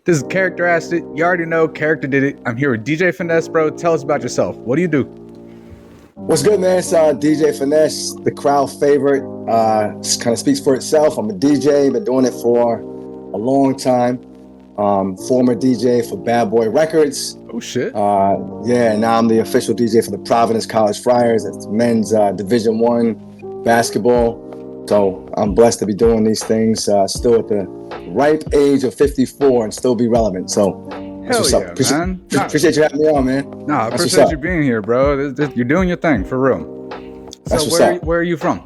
This is Character Asked It. You already know Character did it. I'm here with DJ Finesse, bro. Tell us about yourself. What do you do? What's good, man? It's DJ Finesse, the crowd favorite. Just kind of speaks for itself. I'm a DJ, been doing it for a long time. Former DJ for Bad Boy Records. Oh, shit. Yeah, now I'm the official DJ for the Providence College Friars. It's men's Division I basketball. So I'm blessed to be doing these things still at the ripe age of 54 and still be relevant. So hell yeah, man. Appreciate you having me on, man. No, I appreciate you being here, bro. You're doing your thing, for real. So where are you from?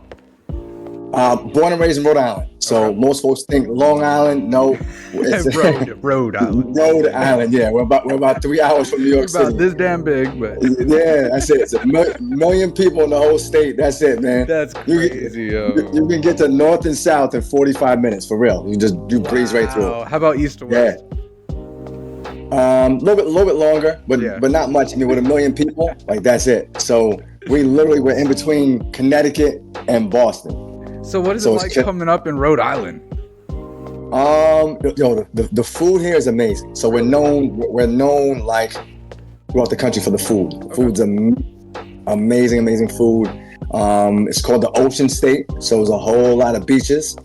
Born and raised in Rhode Island. So okay. Most folks think Long Island. No, it's Rhode Island. Rhode Island. Yeah, we're about 3 hours from New York City. About this damn big, but yeah, that's it. It's a million people in the whole state. That's it, man. That's crazy, yo. You can get to north and south in 45 minutes for real. You breeze right through it. How about east or west? Yeah. A little bit longer, but not much. I mean, with a million people, like that's it. So we literally were in between Connecticut and Boston. So what is it like coming up in Rhode Island? The food here is amazing. So we're known like throughout the country for the food. The food's amazing food. It's called the Ocean State, so there's a whole lot of beaches.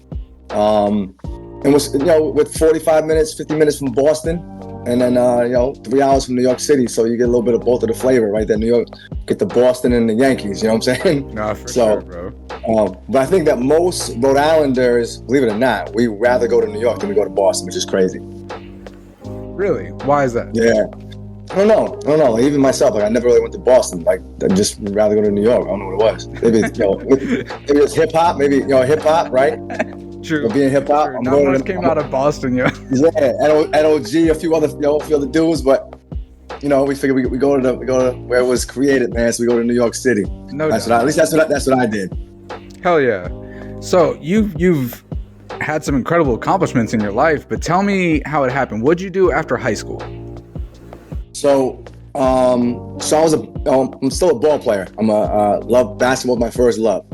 And with 45 minutes, 50 minutes from Boston, and then 3 hours from New York City, so you get a little bit of both of the flavor right there. New York, get the Boston and the Yankees, you know what I'm saying? No, for sure, bro. But I think that most Rhode Islanders, believe it or not, we rather go to New York than we go to Boston, which is crazy. Really? Why is that? Yeah. I don't know. Like, even myself, I never really went to Boston. Like, I just would rather go to New York. I don't know what it was. Maybe it's hip hop. Maybe hip hop, right? True. Being hip hop. Not much came out of Boston, yeah. Yeah, NOG, a few other dudes, but we figured we go to where it was created, man. So we go to New York City. No, that's what I did. Hell yeah. So you've had some incredible accomplishments in your life, but tell me how it happened. What'd you do after high school? So I'm still a ball player. Love basketball, my first love.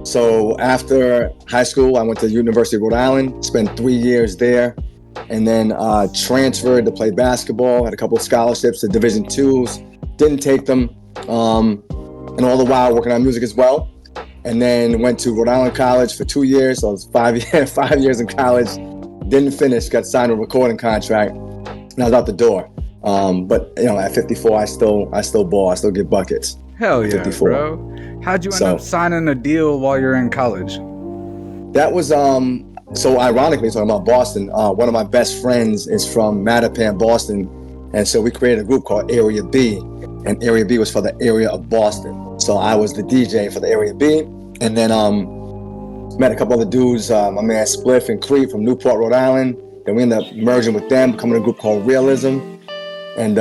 So after high school, I went to the University of Rhode Island, spent 3 years there, and then transferred to play basketball. Had a couple of scholarships to Division IIs, didn't take them, and all the while working on music as well. And then went to Rhode Island College for 2 years. So I was 5 years in college, didn't finish, got signed a recording contract, and I was out the door. But at 54, I still ball, I still get buckets. Hell yeah, 54. Bro. How'd you end up signing a deal while you're in college? That was so ironically, talking about Boston, one of my best friends is from Mattapan, Boston, and so we created a group called Area B, and Area B was for the area of Boston. So I was the DJ for the Area B, and then met a couple other dudes, my man Spliff and Creep from Newport, Rhode Island. Then we ended up merging with them, becoming a group called Realism, and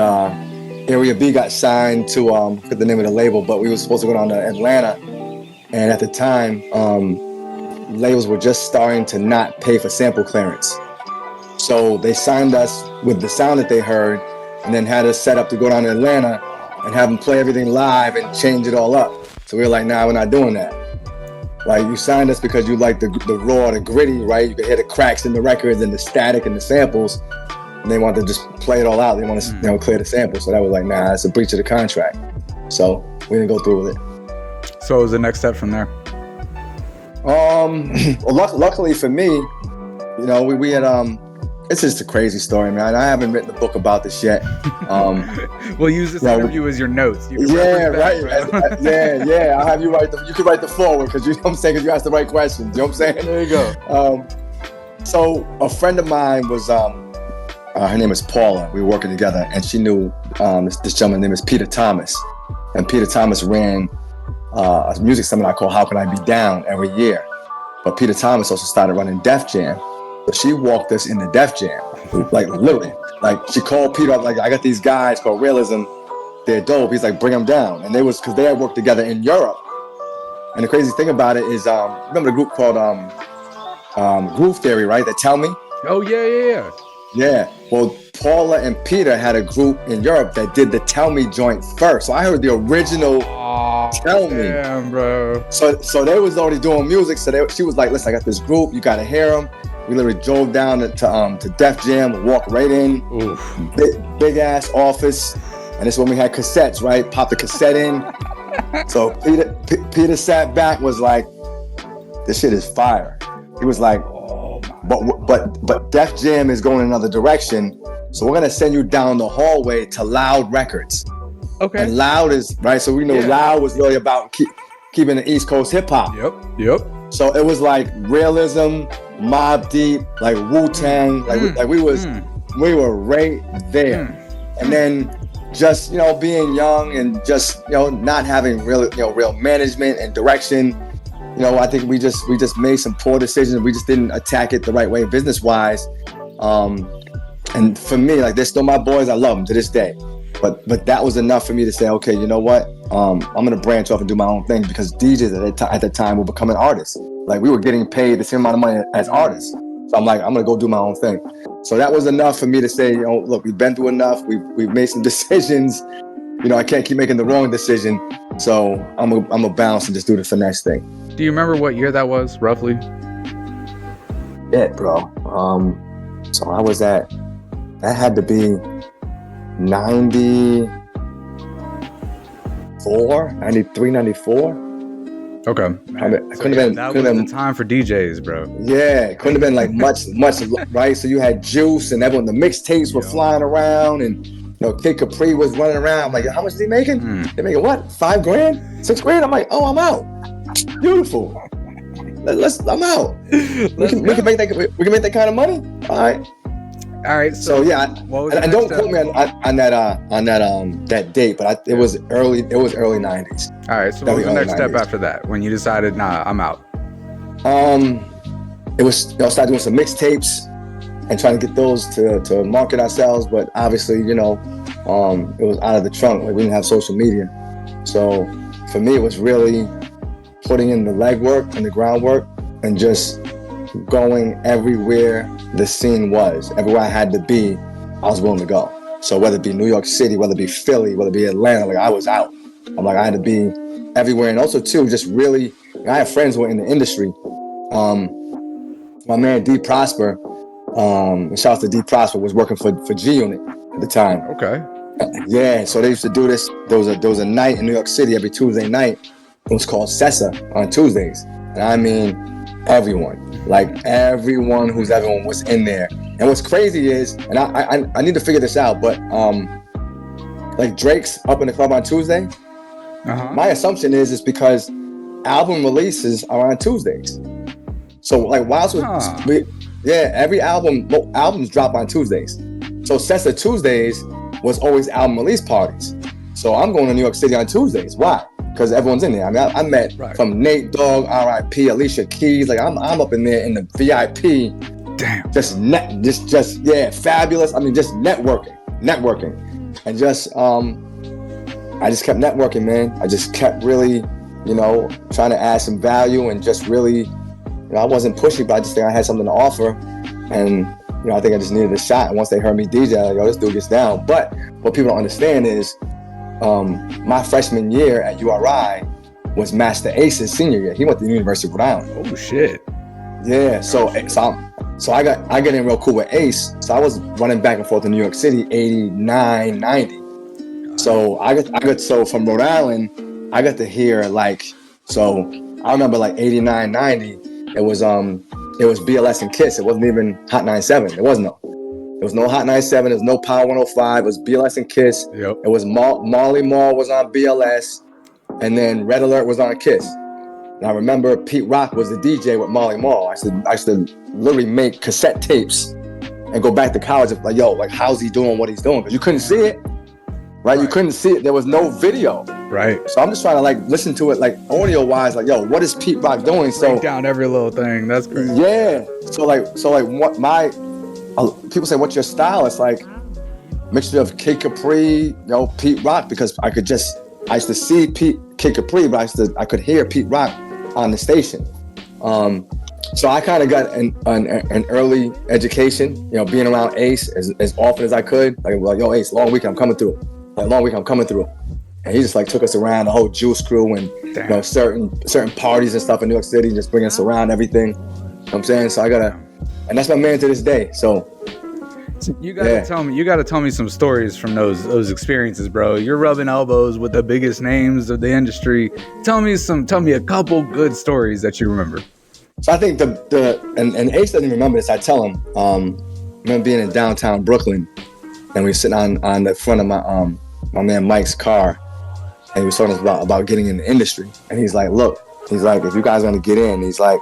Area B got signed to I forget the name of the label, but we were supposed to go down to Atlanta, and at the time labels were just starting to not pay for sample clearance. So they signed us with the sound that they heard, and then had us set up to go down to Atlanta and have them play everything live and change it all up. So we were like, nah, we're not doing that. Like, you signed us because you like the raw, the gritty, right? You could hear the cracks in the records and the static and the samples. And they wanted to just play it all out. They want to clear the samples. So that was like, nah, that's a breach of the contract. So we didn't go through with it. So what was the next step from there? Well, luckily for me, we had it's just a crazy story, man. I haven't written a book about this yet. We'll use this interview as your notes. Right. Yeah. I'll have you you can write the forward, because you know what I'm saying, because you asked the right questions. You know what I'm saying? There you go. So a friend of mine was her name is Paula. We were working together, and she knew this gentleman named is Peter Thomas. And Peter Thomas ran a music seminar called How Can I Be Down every year. But Peter Thomas also started running Def Jam. So she walked us into Def Jam, like literally. Like, she called Peter up, like, I got these guys called Realism. They're dope. He's like, bring them down. And because they had worked together in Europe. And the crazy thing about it is, remember the group called Groove Theory, right? That Tell Me? Oh, yeah. Yeah. Well, Paula and Peter had a group in Europe that did the Tell Me joint first. So I heard the original Tell Me. Damn, bro. So they was already doing music. So she was like, listen, I got this group. You got to hear them. We literally drove down to Def Jam, walked right in, big ass office, and this is when we had cassettes, right? Pop the cassette in. So Peter sat back, was like, "This shit is fire." He was like, "But Def Jam is going another direction, so we're gonna send you down the hallway to Loud Records." Okay. And Loud is right, so we know Loud was really about keeping the East Coast hip hop. Yep. So it was like Realism, Mobb Deep, like Wu-Tang, like we were right there. And then just, being young and just, not having real management and direction, I think we just made some poor decisions. We just didn't attack it the right way business wise. And for me, like, they're still my boys. I love them to this day. But that was enough for me to say, okay, you know what? I'm gonna branch off and do my own thing, because DJs at that time were becoming artists. Like, we were getting paid the same amount of money as artists. So I'm like, I'm gonna go do my own thing. So that was enough for me to say, look, we've been through enough. We've made some decisions. I can't keep making the wrong decision. So I'm gonna bounce and just do the finesse thing. Do you remember what year that was, roughly? Yeah, bro. So I was that had to be 94, 93, 94. Okay. It couldn't have been. That was the time for DJs, bro. Yeah, it couldn't have been like much, right? So you had Juice and everyone, the mixtapes were flying around, and Kid Capri was running around. I'm like, how much is he making? They making what? $5 grand? $6 grand? I'm like, oh, I'm out. Beautiful. I'm out. We can make that kind of money. All right. So yeah, and don't quote me on that date, but it was early 90s. All right. So what was the next step after that, when you decided, nah, I'm out? It was start doing some mixtapes and trying to get those to market ourselves, but obviously it was out of the trunk. Like, we didn't have social media, so for me it was really putting in the legwork and the groundwork and just going everywhere the scene was. Everywhere I had to be, I was willing to go. So whether it be New York City, whether it be Philly, whether it be Atlanta, like, I was out. I'm like, I had to be everywhere. And also too, just really, I have friends who are in the industry. My man D Prosper, shout out to D Prosper, was working for G Unit at the time. Okay. Yeah, so they used to do this. There was a night in New York City every Tuesday night. It was called Sessa on Tuesdays. And I mean, everyone who's everyone was in there. And what's crazy is, and I need to figure this out, but like Drake's up in the club on Tuesday. My assumption is because album releases are on Tuesdays. So like every albums drop on Tuesdays. So Sessa Tuesdays was always album release parties. So I'm going to New York City on Tuesdays. Why? Because everyone's in there. I mean, I met from Nate Dogg, R.I.P., Alicia Keys. Like, I'm up in there in the VIP. Damn. Just fabulous. I mean, just networking, and just I just kept networking, man. I just kept really, trying to add some value, and just really, I wasn't pushy, but I just think I had something to offer, and I think I just needed a shot. And once they heard me DJ, like, yo, this dude gets down. But what people don't understand is, my freshman year at URI was Master Ace's senior year. He went to the University of Rhode Island. Oh shit. Yeah, so I got in real cool with Ace. So I was running back and forth in New York City, 89, 90. So I got from Rhode Island, I got to hear so I remember 89, 90. It was BLS and Kiss. It wasn't even Hot 97. There was no Hot 97. There was no Power 105. It was BLS and Kiss. Yep. It was Marley Marl was on BLS, and then Red Alert was on Kiss. And I remember Pete Rock was the DJ with Marley Marl. I used to literally make cassette tapes and go back to college like, yo, like, how's he doing what he's doing? Because you couldn't see it, right? You couldn't see it. There was no video. Right. So I'm just trying to listen to it audio wise, yo, what is Pete Rock doing? So break down every little thing. That's crazy. Yeah. So what people say, what's your style? It's mixture of Kid Capri, Pete Rock, because I used to see Kid Capri, but I could hear Pete Rock on the station. So I kind of got an early education, being around Ace as often as I could. Like, yo, Ace, long weekend, I'm coming through. And he just took us around the whole Juice crew and certain parties and stuff in New York City, just bringing us around everything. You know what I'm saying? So I got And that's my man to this day. So you gotta tell me some stories from those experiences, bro. You're rubbing elbows with the biggest names of the industry. Tell me a couple good stories that you remember. So I think and Ace doesn't even remember this. I tell him, I remember being in downtown Brooklyn, and we were sitting on the front of my man Mike's car, and he was talking about getting in the industry. And he's like, look, he's like, if you guys are gonna get in, he's like,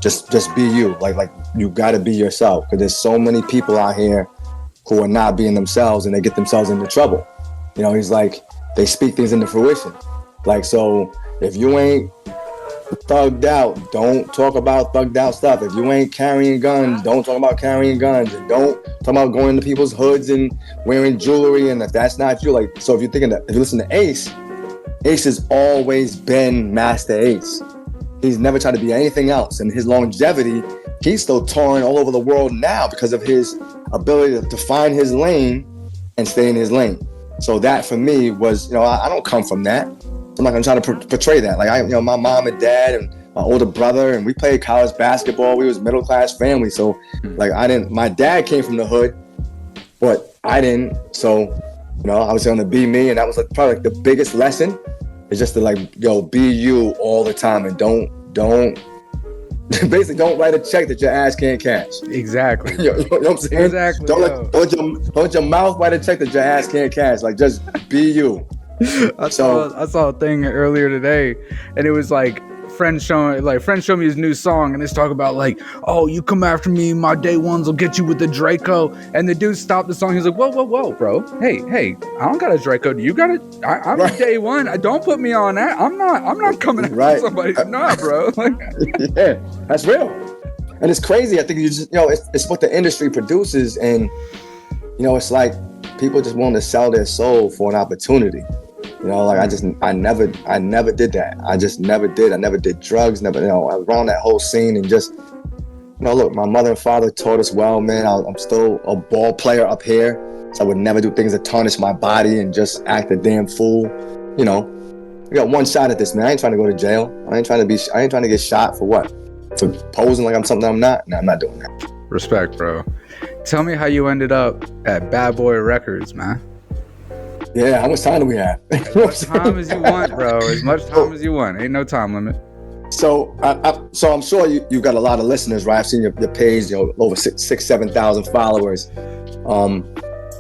just be you. Like you gotta be yourself, because there's so many people out here who are not being themselves, and they get themselves into trouble. You know, he's like, they speak things into fruition. Like, so if you ain't thugged out, don't talk about thugged out stuff. If you ain't carrying guns, don't talk about carrying guns. And don't talk about going into people's hoods and wearing jewelry. And if that's not you, like, so if you're thinking that, if you listen to Ace has always been Master Ace. He's never tried to be anything else. And his longevity, he's still touring all over the world now because of his ability to find his lane and stay in his lane. So that for me was, you know, I don't come from that. I'm not gonna try to portray that. Like, my mom and dad and my older brother, and we played college basketball. We was middle class family. So like, my dad came from the hood, but I didn't. So, you know, I was gonna be me, and that was like probably like the biggest lesson is just to, like, yo, be you all the time, and don't basically don't write a check that your ass can't cash. Exactly. You know what I'm saying? Exactly. Don't your mouth write a check that your ass can't cash. Like, just be you. I saw a thing earlier today, and it was like friends showing me his new song, and it's talking about like, oh, you come after me, my day ones will get you with the Draco. And the dude stopped the song. He's like, whoa, bro. Hey, I don't got a Draco. Do you got it? I'm right. Day one. Don't put me on that. I'm not coming after somebody. Nah, bro. Yeah, that's real. And it's crazy. I think you just, you know, it's what the industry produces, and you know, it's like people just want to sell their soul for an opportunity. You know, like I never did that. I just never did. I never did drugs, never, you know, around that whole scene. And just, you know, look, my mother and father taught us well, man. I'm still a ball player up here. So I would never do things that tarnish my body and just act a damn fool. You know, we got one shot at this, man. I ain't trying to go to jail. I ain't trying to get shot for what? For posing like I'm something I'm not? No, I'm not doing that. Respect, bro. Tell me how you ended up at Bad Boy Records, man. Yeah, how much time do we have? As much time as you want, bro. As much time as you want. Ain't no time limit. So, so I'm sure you got a lot of listeners, right? I've seen your page, you know, over 7,000 followers.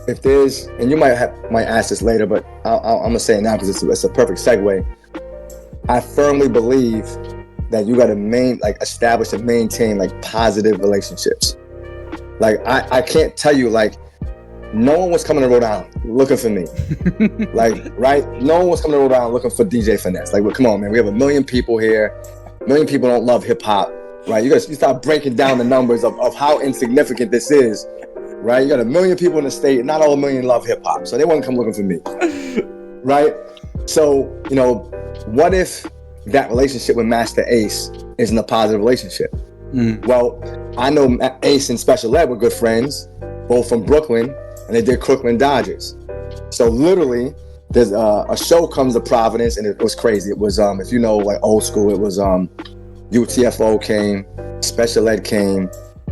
If there's, and you might ask this later, but I'm gonna say it now because it's a perfect segue. I firmly believe that you got to establish and maintain like positive relationships. Like I can't tell you, like, no one was coming to Rhode Island looking for me. Like, right? No one was coming to Rhode Island looking for DJ Finesse. Like, well, come on, man. We have 1 million people here. 1 million people don't love hip hop, right? You start breaking down the numbers of how insignificant this is, right? You got 1 million people in the state. Not all 1 million love hip hop. So they wouldn't come looking for me, right? So, you know, what if that relationship with Master Ace isn't a positive relationship? Well, I know Ace and Special Ed were good friends, both from Brooklyn, and they did Crooklyn Dodgers. So literally, there's a show comes to Providence, and it was crazy. It was, if you know, like old school, it was UTFO came, Special Ed came,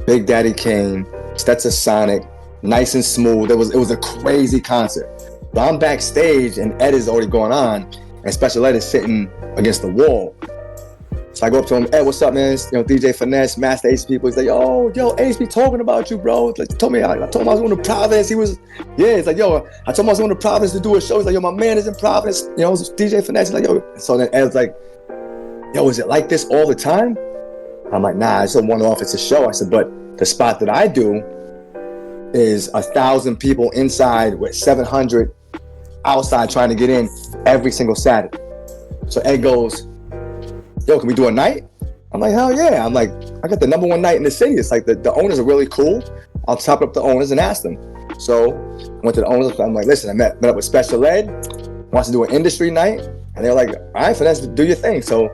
Big Daddy came, Stetson Sonic, Nice and Smooth. It was a crazy concert. So I'm backstage, and Ed is already going on, and Special Ed is sitting against the wall. So I go up to him, Ed, what's up, man? It's, you know, DJ Finesse, Master Ace people. He's like, yo, Ace be talking about you, bro. Like, I told him I was going to Providence. He was, it's like, yo, I told him I was going to Providence to do a show. He's like, yo, my man is in Providence. You know, it's DJ Finesse. He's like, yo. So then Ed's like, yo, is it like this all the time? I'm like, nah, it's a one-off. It's a show. I said, but the spot that I do is 1,000 people inside with 700 outside trying to get in every single Saturday. So Ed goes, yo, can we do a night? I'm like, hell yeah. I'm like, I got the #1 night in the city. It's like the owners are really cool. I'll top up the owners and ask them. So I went to the owners. I'm like, listen, I met up with Special Ed, wants to do an industry night. And they're like, all right, Finesse, do your thing. So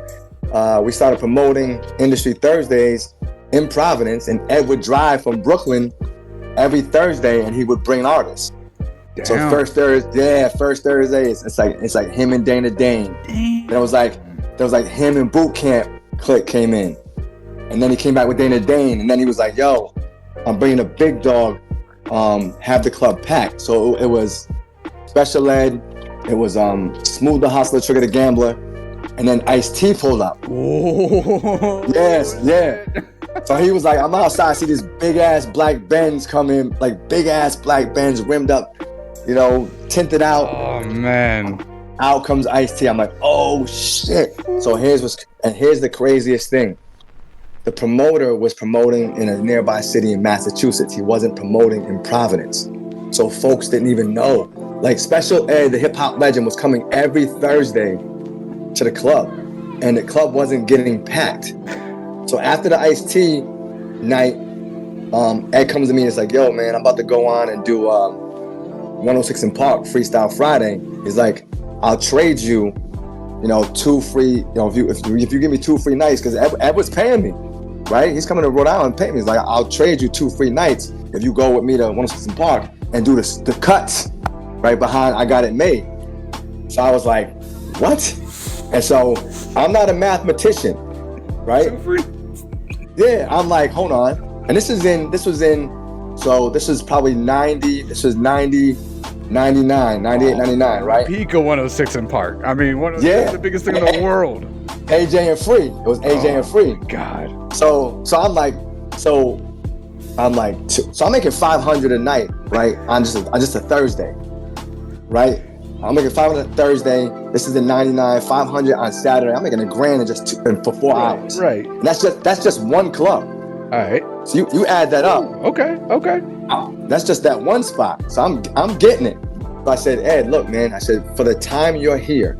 we started promoting Industry Thursdays in Providence, and Ed would drive from Brooklyn every Thursday, and he would bring artists. Damn. So first Thursday, it's like him and Dana Dane. And it was like him and Boot Camp Click came in. And then he came back with Dana Dane, and then he was like, yo, I'm bringing a big dog, have the club packed. So it was Special Ed, it was Smooth the Hustler, Trigger the Gambler, and then Ice-T pulled up. Whoa. Yes, yeah. So he was like, I'm outside, I see these big ass black Benz come in, like big ass black Benz rimmed up, you know, tinted out. Oh man. Out comes Ice-T. I'm like, oh shit. So here's the craziest thing. The promoter was promoting in a nearby city in Massachusetts. He wasn't promoting in Providence. So folks didn't even know. Like Special Ed, the hip hop legend, was coming every Thursday to the club, and the club wasn't getting packed. So after the Ice-T night, Ed comes to me and is like, yo man, I'm about to go on and do 106 in Park Freestyle Friday. He's like, I'll trade you, you know, 2 free, you know, if you give me 2 free nights, because Ed was paying me, right? He's coming to Rhode Island and paying me. He's like, I'll trade you 2 free nights if you go with me to 106 in Park and do the cuts right behind I Got It Made. So I was like, what? And so I'm not a mathematician, right? Yeah, I'm like, hold on. And this was probably 90, this was 90, 99, 98, 99, right? Peak of 106 in Park. I mean, yeah, the biggest thing in the world. AJ and Free. It was AJ and Free. God. So I'm making 500 a night, right? On just a Thursday, right? I'm making 500 Thursday. This is the 99, 500 on Saturday. I'm making $1,000 for 4 hours. Right. And that's just one club. All right. So you add that up. Okay. That's just that one spot. So I'm getting it. So I said, Ed, look, man. I said, for the time you're here,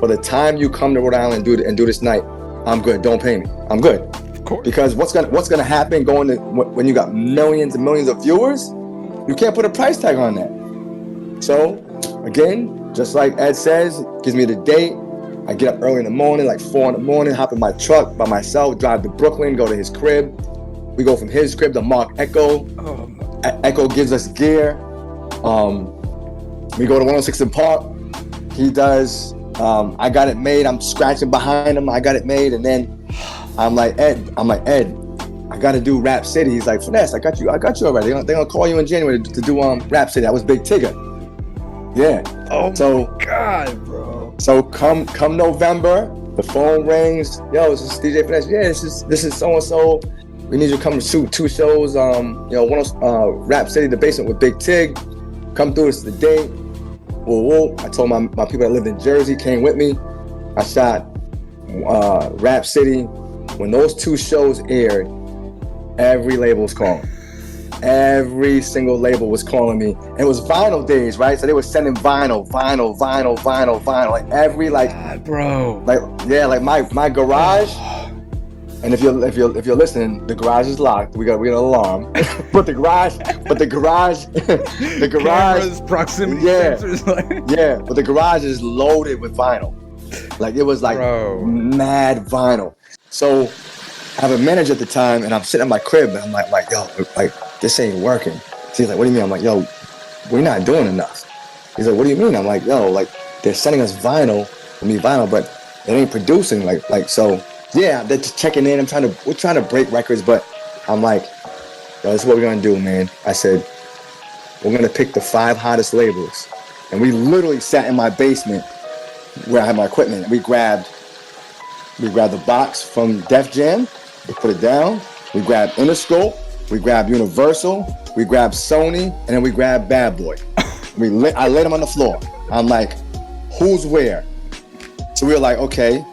for the time you come to Rhode Island and do this night, I'm good. Don't pay me. I'm good. Of course. Because what's gonna happen when you got millions and millions of viewers? You can't put a price tag on that. So again, just like Ed says, gives me the date. I get up early in the morning, like 4 in the morning, hop in my truck by myself, drive to Brooklyn, go to his crib. We go from his crib to Mark Echo. Echo gives us gear. We go to 106 in Park. He does I Got It Made. I'm scratching behind him. I Got It Made. And then I'm like, Ed, I got to do Rap City. He's like, Finesse, I got you already. They're gonna call you in January to do Rap City. That was Big Tigger. Yeah. Oh so, my God, bro. So come November, the phone rings. Yo, this is DJ Finesse. Yeah, this is so and so. We need you to come to shoot 2 shows. Rap City, the basement with Big Tig. Come through. This is the date. Whoa. I told my people that lived in Jersey came with me. I shot Rap City. When those 2 shows aired, every label was calling. Every single label was calling me. And it was vinyl days, right? So they were sending vinyl. Like every God, bro. Like my garage. And if you're listening, the garage is locked. We got an alarm. but the garage, Cameras, proximity sensors. Yeah. But the garage is loaded with vinyl. Like it was like mad vinyl. So I have a manager at the time, and I'm sitting in my crib, and I'm like, yo, like this ain't working. So he's like, what do you mean? I'm like, yo, we're not doing enough. He's like, what do you mean? I'm like, yo, like they're sending us vinyl, but it ain't producing. Like so. Yeah, they're just checking in. We're trying to break records, but I'm like, yo, this is what we're gonna do, man. I said, we're gonna pick the 5 hottest labels. And we literally sat in my basement where I had my equipment. We grabbed the box from Def Jam, we put it down, we grabbed Interscope, we grabbed Universal, we grabbed Sony, and then we grabbed Bad Boy. I laid them on the floor. I'm like, who's where? So we were like, okay.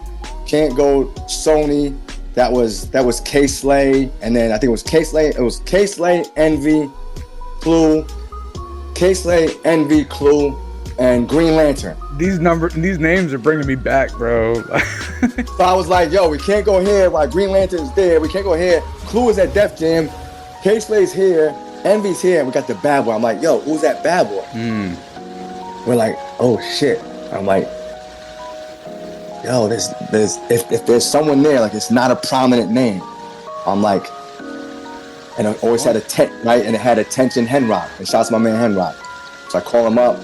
Can't go Sony. That was K-Slay, and then I think it was K-Slay. It was K-Slay, Envy, Clue, K-Slay, Envy, Clue, and Green Lantern. These names are bringing me back, bro. So I was like, yo, we can't go here while Green Lantern's there. We can't go here. Clue is at Def Jam. K-Slay's here. Envy's here. And we got the Bad Boy. I'm like, yo, who's that Bad Boy? We're like, oh shit. I'm like, yo, if there's someone there, like it's not a prominent name. I'm like, and I always had right? And it had attention Henrock. And shouts to my man Henrock. So I call him up.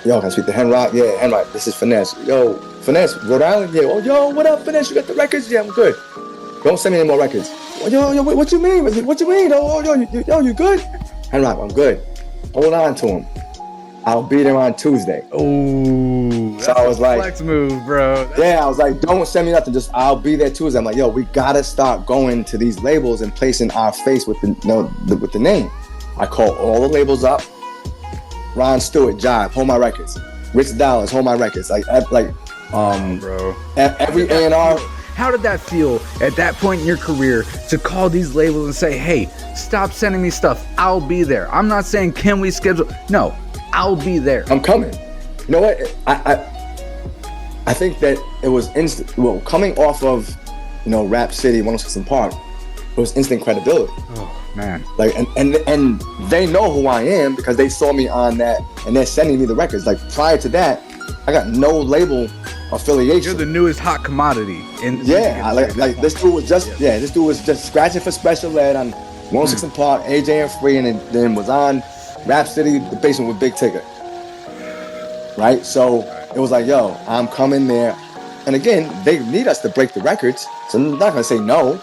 Yo, can I speak to Henrock? Yeah, Henrock, this is Finesse. Yo, Finesse, Rhode Island? Yeah. Oh, yo, what up, Finesse? You got the records? Yeah, I'm good. Don't send me any more records. Yo, what you mean? What you mean? Yo, you good? Henrock, I'm good. Hold on to him. I'll be there on Tuesday. Oh, so I was like, flex move, bro. I was like, don't send me nothing. Just I'll be there Tuesday. I'm like, yo, we gotta start going to these labels and placing our face with the name. I call all the labels up. Ron Stewart, Jive, hold my records. Rich Dollars, hold my records. Bro. Every A&R. How did that feel at that point in your career to call these labels and say, hey, stop sending me stuff. I'll be there. I'm not saying, can we schedule? No, I'll be there. I'm coming. You know what? I think that it was instant. Well, coming off of, Rap City, 106 and Park, it was instant credibility. Oh, man. Like, and they know who I am because they saw me on that and they're sending me the records. Like, prior to that, I got no label affiliation. You're the newest hot commodity in this dude was just this dude was just scratching for Special Ed on 106 and Park, AJ and Free, and then was on Rap City, the basement with Big Ticket. Right? So it was like, yo, I'm coming there. And again, they need us to break the records. So I'm not gonna say no.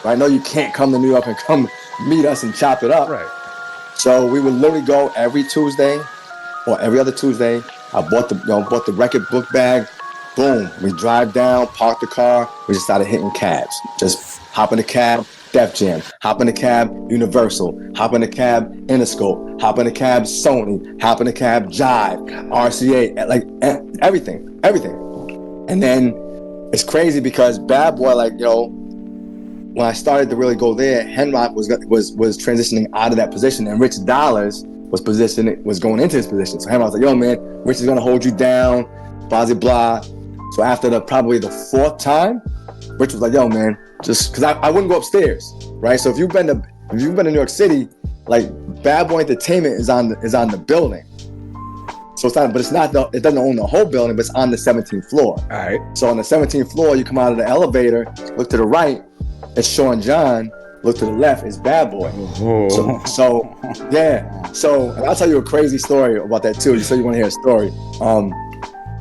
Right? No, you can't come to New York and come meet us and chop it up. Right. So we would literally go every Tuesday or every other Tuesday. I bought the record book bag. Boom, we drive down, park the car. We just started hitting cabs. Just hop in the cab, Def Jam. Hop in the cab, Universal. Hop in the cab, Interscope. Hop in the cab, Sony. Hop in the cab, Jive, RCA, like everything. And then it's crazy because Bad Boy, when I started to really go there, Henrock was transitioning out of that position, and Rich Dollars was going into his position. So Henrock was like, yo, man, Rich is gonna hold you down, blah, blah. So after probably the fourth time, Rich was like, yo, man, just because I wouldn't go upstairs, right? So if you've been to New York City, like Bad Boy Entertainment is on the building. So it doesn't own the whole building, but it's on the 17th floor. All right. So on the 17th floor, you come out of the elevator, look to the right, it's Sean John. Look to the left, it's Bad Boy. Oh. So and I'll tell you a crazy story about that too, just so you want to hear a story.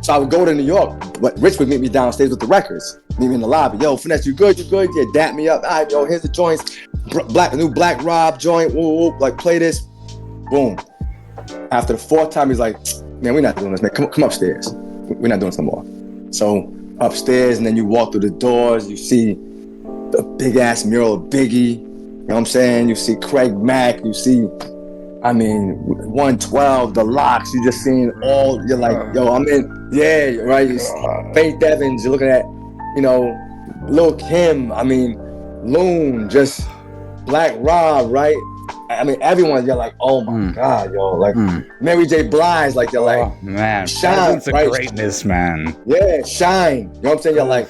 So I would go to New York, but Rich would meet me downstairs with the records. Meet me in the lobby. Yo, Finesse, you good? Yeah, dap me up. All right, yo, here's the joints. New Black Rob joint. Whoop, like play this. Boom. After the fourth time, he's like, man, we're not doing this, man. Come upstairs. We're not doing this no more. So upstairs, and then you walk through the doors, you see the big ass mural of Biggie. You know what I'm saying? You see Craig Mack, you see, 112, the Locks, you just seen all, you're like, yo, I'm in, right? Faith Evans, you're looking at, Lil Kim, Loon, just Black Rob, right? Everyone, you're like, oh my God, yo, like Mary J. Blige, like, you're like, oh man, Shine, right? Greatness, man. Yeah, Shine. You know what I'm saying? You're like,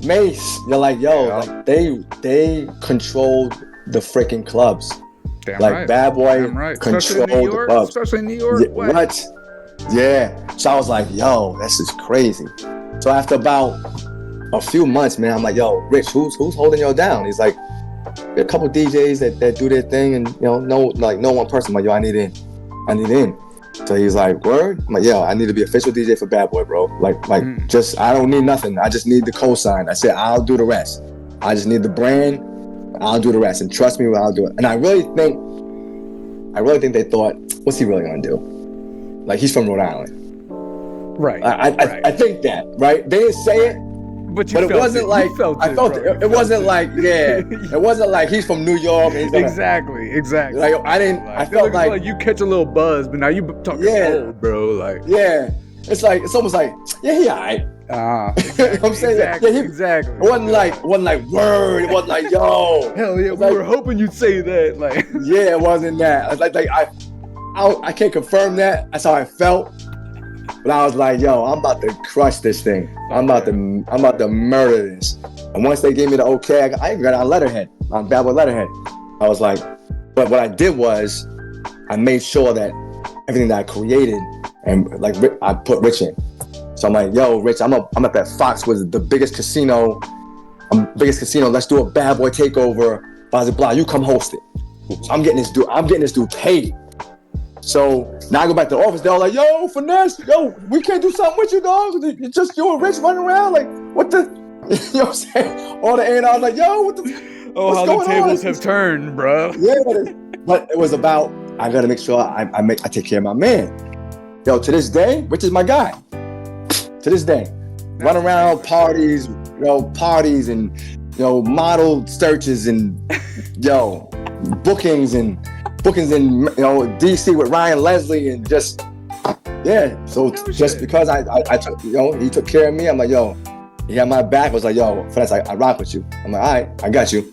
Mace, you're like, yo, like they controlled the freaking clubs. Damn like right. Bad Boy Right. controlled the clubs. Especially in New York. Yeah, what? Yeah. So I was like, yo, this is crazy. So after about a few months, man, I'm like, yo, Rich, who's holding y'all down? He's like, there are a couple DJs that do their thing, and no one person. I'm like, yo, I need in. So he's like, word? I'm like, yo, I need to be official DJ for Bad Boy, bro. Just, I don't need nothing. I just need the cosign. I said, I'll do the rest. I just need the brand. I'll do the rest. And trust me, I'll do it. And I really think they thought, what's he really gonna do? Like, he's from Rhode Island. Right. I think that, right? They didn't say it. But it wasn't like I felt it. It wasn't like, it wasn't like he's from New York. And he's exactly. Like I felt like you catch a little buzz, but now you talking old, bro. Like it's almost like he alright. Exactly, you know what I'm saying? Exactly. It wasn't like word. It wasn't like yo. Hell yeah, we were hoping you'd say that. Like it wasn't that. I can't confirm that. That's how I felt. But I was like, yo, I'm about to crush this thing. I'm about to murder this. And once they gave me the okay, I got on letterhead, on Bad Boy letterhead. I was like, but what I did was I made sure that everything that I created and like I put Rich in. So I'm like, yo, Rich, I'm up at Foxwoods, the biggest casino. Let's do a Bad Boy takeover. Blah blah blah. You come host it. So I'm getting this dude paid. So now I go back to the office. They're all like, yo, Finesse, yo, we can't do something with you, dog. It's just you and Rich running around. Like, what the? You know what I'm saying? All the A&R was like, yo, what's how going the tables on? have turned, bro. Yeah, but it was about, I gotta make sure I take care of my man. Yo, to this day, Rich is my guy. To this day. Run around parties, parties and, model searches and, bookings in, DC with Ryan Leslie and just, yeah. So just because I took, he took care of me, I'm like, yo, he had my back. I was like, yo, Finesse, I rock with you. I'm like, all right, I got you.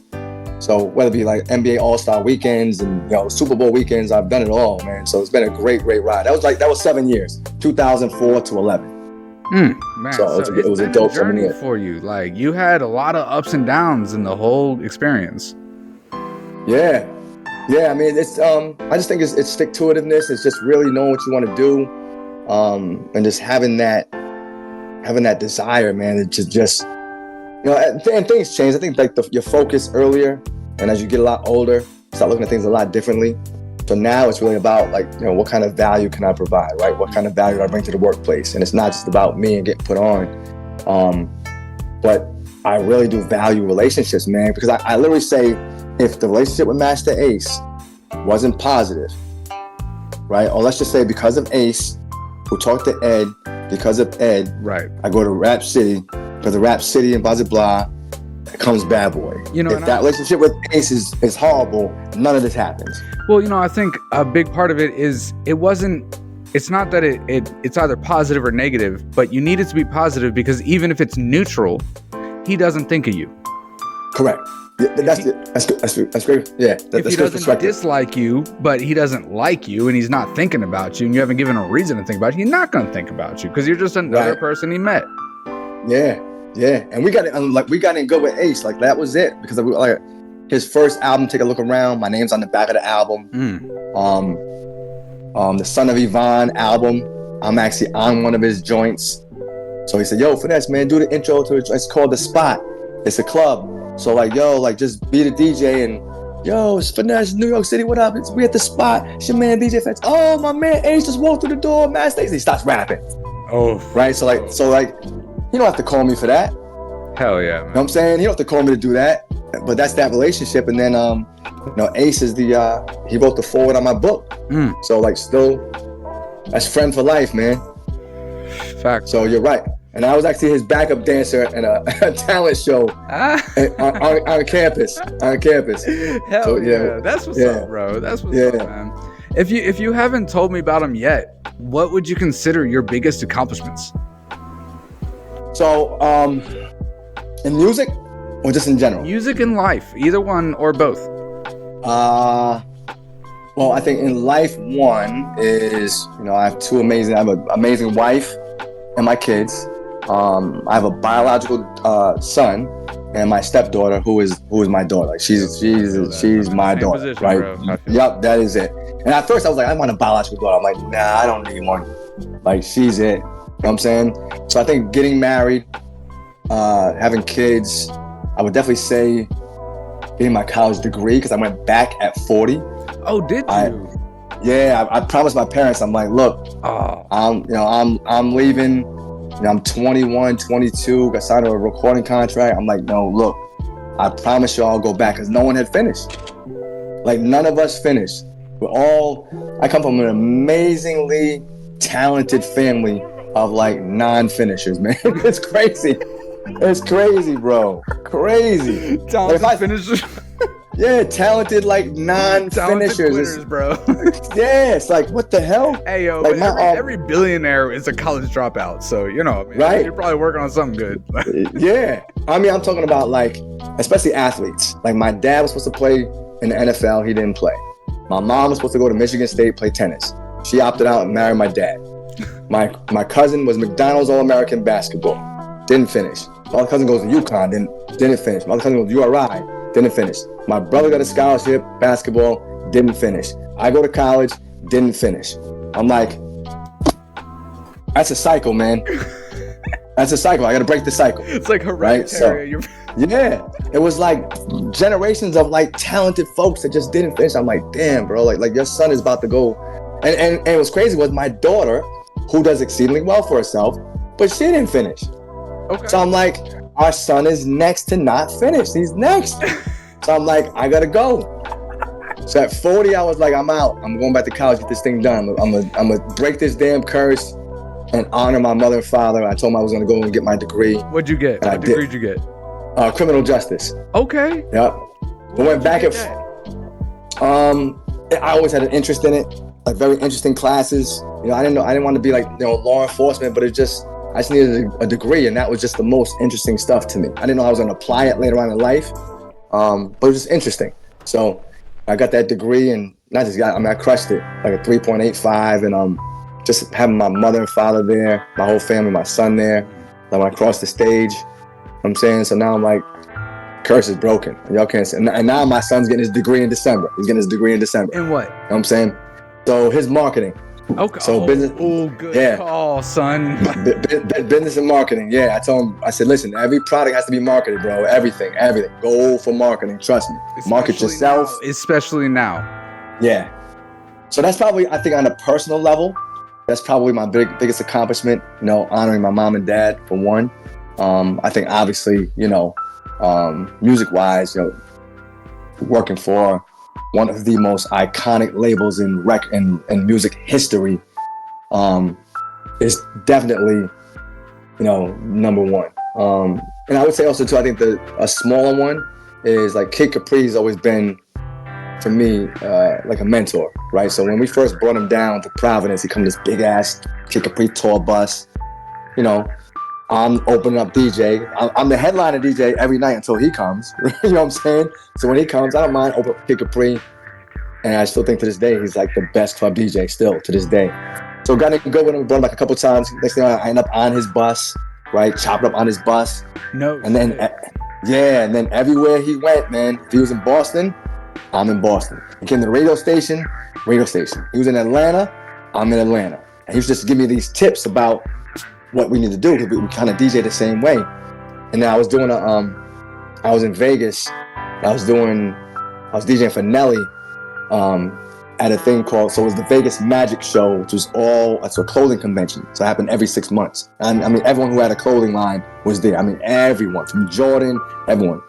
So whether it be like NBA All-Star weekends and Super Bowl weekends, I've done it all, man. So it's been a great ride. That was 7 years, 2004 to 11. Man, so it was a dope journey for you. Like, you had a lot of ups and downs in the whole experience. Yeah. I mean, it's I just think it's stick-to-itiveness. It's just really knowing what you want to do, and just having that desire, man. To just and things change. I think like your focus earlier, and as you get a lot older, start looking at things a lot differently. So now it's really about like, what kind of value can I provide, right? What kind of value do I bring to the workplace? And it's not just about me and getting put on, but I really do value relationships, man, because I literally say, if the relationship with Master Ace wasn't positive, right? Or let's just say because of Ace, who talked to Ed, because of Ed, right? I go to Rap City, because of Rap City and blah, blah, blah, comes Bad Boy. If that relationship with Ace is horrible, none of this happens. Well, I think a big part of it is it's not that it's either positive or negative, but you need it to be positive because even if it's neutral, he doesn't think of you. Correct. That's great. Yeah, if he doesn't dislike you, but he doesn't like you and he's not thinking about you and you haven't given a reason to think about you, he's not going to think about you because you're just another person he met. Yeah. And we got in good with Ace. Like, that was it, because like his first album, Take a Look Around, my name's on the back of the album. The Son of Yvonne album, I'm actually on one of his joints. So he said, yo, Finesse, man, do the intro to it. It's called The Spot. It's a club. So like, yo, like, just be the DJ and, yo, it's Finesse, New York City, what up? We at The Spot. It's your man, DJ Finesse. Oh, my man Ace just walked through the door, Master Ace. He starts rapping. Oh. Right? So like, you don't have to call me for that. Hell yeah, man. You know what I'm saying? You don't have to call me to do that. But that's that relationship. And then, Ace is he wrote the foreword on my book. So like, still, that's friend for life, man. Fact. So you're right. And I was actually his backup dancer in a talent show on campus. Hell so, yeah. That's what's up, bro. That's what's up, man. If you haven't told me about him yet, what would you consider your biggest accomplishments? So, in music or just in general? Music and life, either one or both. Well, I think in life, one is, I have an amazing wife and my kids. I have a biological son and my stepdaughter, who is my daughter. Like, she's my daughter, position, right? Yep, that is it. And at first I was like, I want a biological daughter. I'm like, nah, I don't need one. Like, she's it. You know what I'm saying? So I think getting married, having kids, I would definitely say getting my college degree, because I went back at 40. Oh, did you? I promised my parents, I'm like, look, I'm leaving. I'm 21, 22, got signed a recording contract. I'm like, no, look, I promise you I'll go back, because no one had finished. Like, none of us finished. I come from an amazingly talented family of like non-finishers, man. It's crazy. It's crazy, bro. Crazy. Talented finishers. Yeah, talented like non-finishers, quitters, bro. Yeah, it's like, what the hell? Hey, yo, like every billionaire is a college dropout, so right? You're probably working on something good. Yeah, I mean, I'm talking about like, especially athletes. Like, my dad was supposed to play in the NFL, he didn't play. My mom was supposed to go to Michigan State, play tennis. She opted out and married my dad. My cousin was McDonald's All-American basketball, didn't finish. My other cousin goes to UConn, didn't finish. My other cousin goes to URI, didn't finish. My brother got a scholarship, basketball, didn't finish. I go to college, didn't finish. I'm like, that's a cycle, man. That's a cycle. I got to break the cycle. It's like hereditary. Right? So, yeah, it was like generations of like talented folks that just didn't finish. I'm like, damn, bro, like your son is about to go. And what's crazy was my daughter, who does exceedingly well for herself, but she didn't finish. Okay. So I'm like, our son is next to not finish. He's next. So I'm like, I gotta go. So at 40, I was like, I'm out. I'm going back to college, get this thing done. I'm gonna break this damn curse and honor my mother and father. I told them I was gonna go and get my degree. What'd you get? What degree did you get? Criminal justice. Okay. Yep. I went back at. I always had an interest in it, like very interesting classes. You know, I didn't want to be like, you know, law enforcement, but I just needed a degree, and that was just the most interesting stuff to me. I didn't know I was gonna apply it later on in life, but it was just interesting. So I got that degree, and I crushed it, like a 3.85, and just having my mother and father there, my whole family, my son there. Like when I crossed the stage, you know what I'm saying? So now I'm like, curse is broken. And y'all can't say. And now my son's getting his degree in December. He's getting his degree in December. In what? You know what I'm saying? So his marketing. Okay. So business. Oh, good call, son. Business and marketing. Yeah, I told him, I said, listen, every product has to be marketed, bro. Everything. Go for marketing. Trust me. Market yourself. Especially now. Yeah. So that's probably, I think on a personal level, that's probably my biggest accomplishment, you know, honoring my mom and dad for one. I think obviously, you know, music-wise, you know, working for one of the most iconic labels in music history, is definitely, you know, number one. And I would say also too, I think a smaller one is like Kid Capri's always been, for me, like a mentor, right? So when we first brought him down to Providence, he come this big ass Kid Capri tour bus, you know. I'm opening up DJ. I'm the headliner DJ every night until he comes. You know what I'm saying? So when he comes, I don't mind opening up Kid Capri. And I still think to this day, he's like the best club DJ still to this day. So got to go with him, brought him like a couple times. Next thing I end up on his bus, right? Chopped up on his bus. No. And then, and then everywhere he went, man, if he was in Boston, I'm in Boston. He came to the radio station. He was in Atlanta, I'm in Atlanta. And he was just giving me these tips about what we need to do, because we kind of DJ the same way. And then I was doing I was in Vegas. I was DJing for Nelly at a thing called, so it was the Vegas Magic Show, which was it's a clothing convention. So it happened every 6 months. And I mean, everyone who had a clothing line was there. I mean, everyone from Jordan, everyone.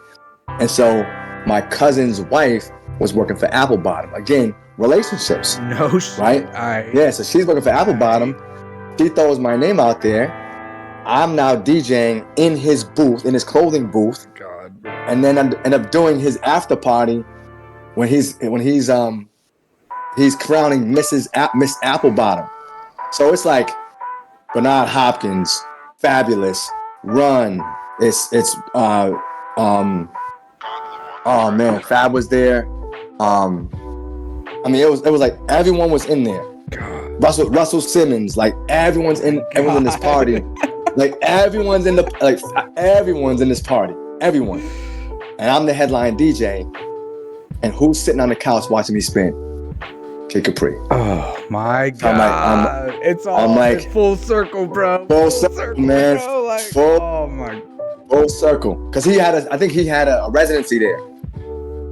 And so my cousin's wife was working for Apple Bottom. Again, relationships. No shit. Right? Yeah, so she's working for Apple Bottom. She throws my name out there. I'm now DJing in his booth, in his clothing booth. God. And then I end up doing his after party when he's crowning Miss Applebottom. So it's like Bernard Hopkins, Fabulous, Run. Oh man, Fab was there. I mean, it was like everyone was in there. God. Russell Simmons, like everyone's in this party. Like everyone's in this party. Everyone. And I'm the headline DJ. And who's sitting on the couch watching me spin? Kid Capri. Oh my God. It's all full circle, bro. Full circle, man. Bro. Like, full circle. Because I think he had a residency there.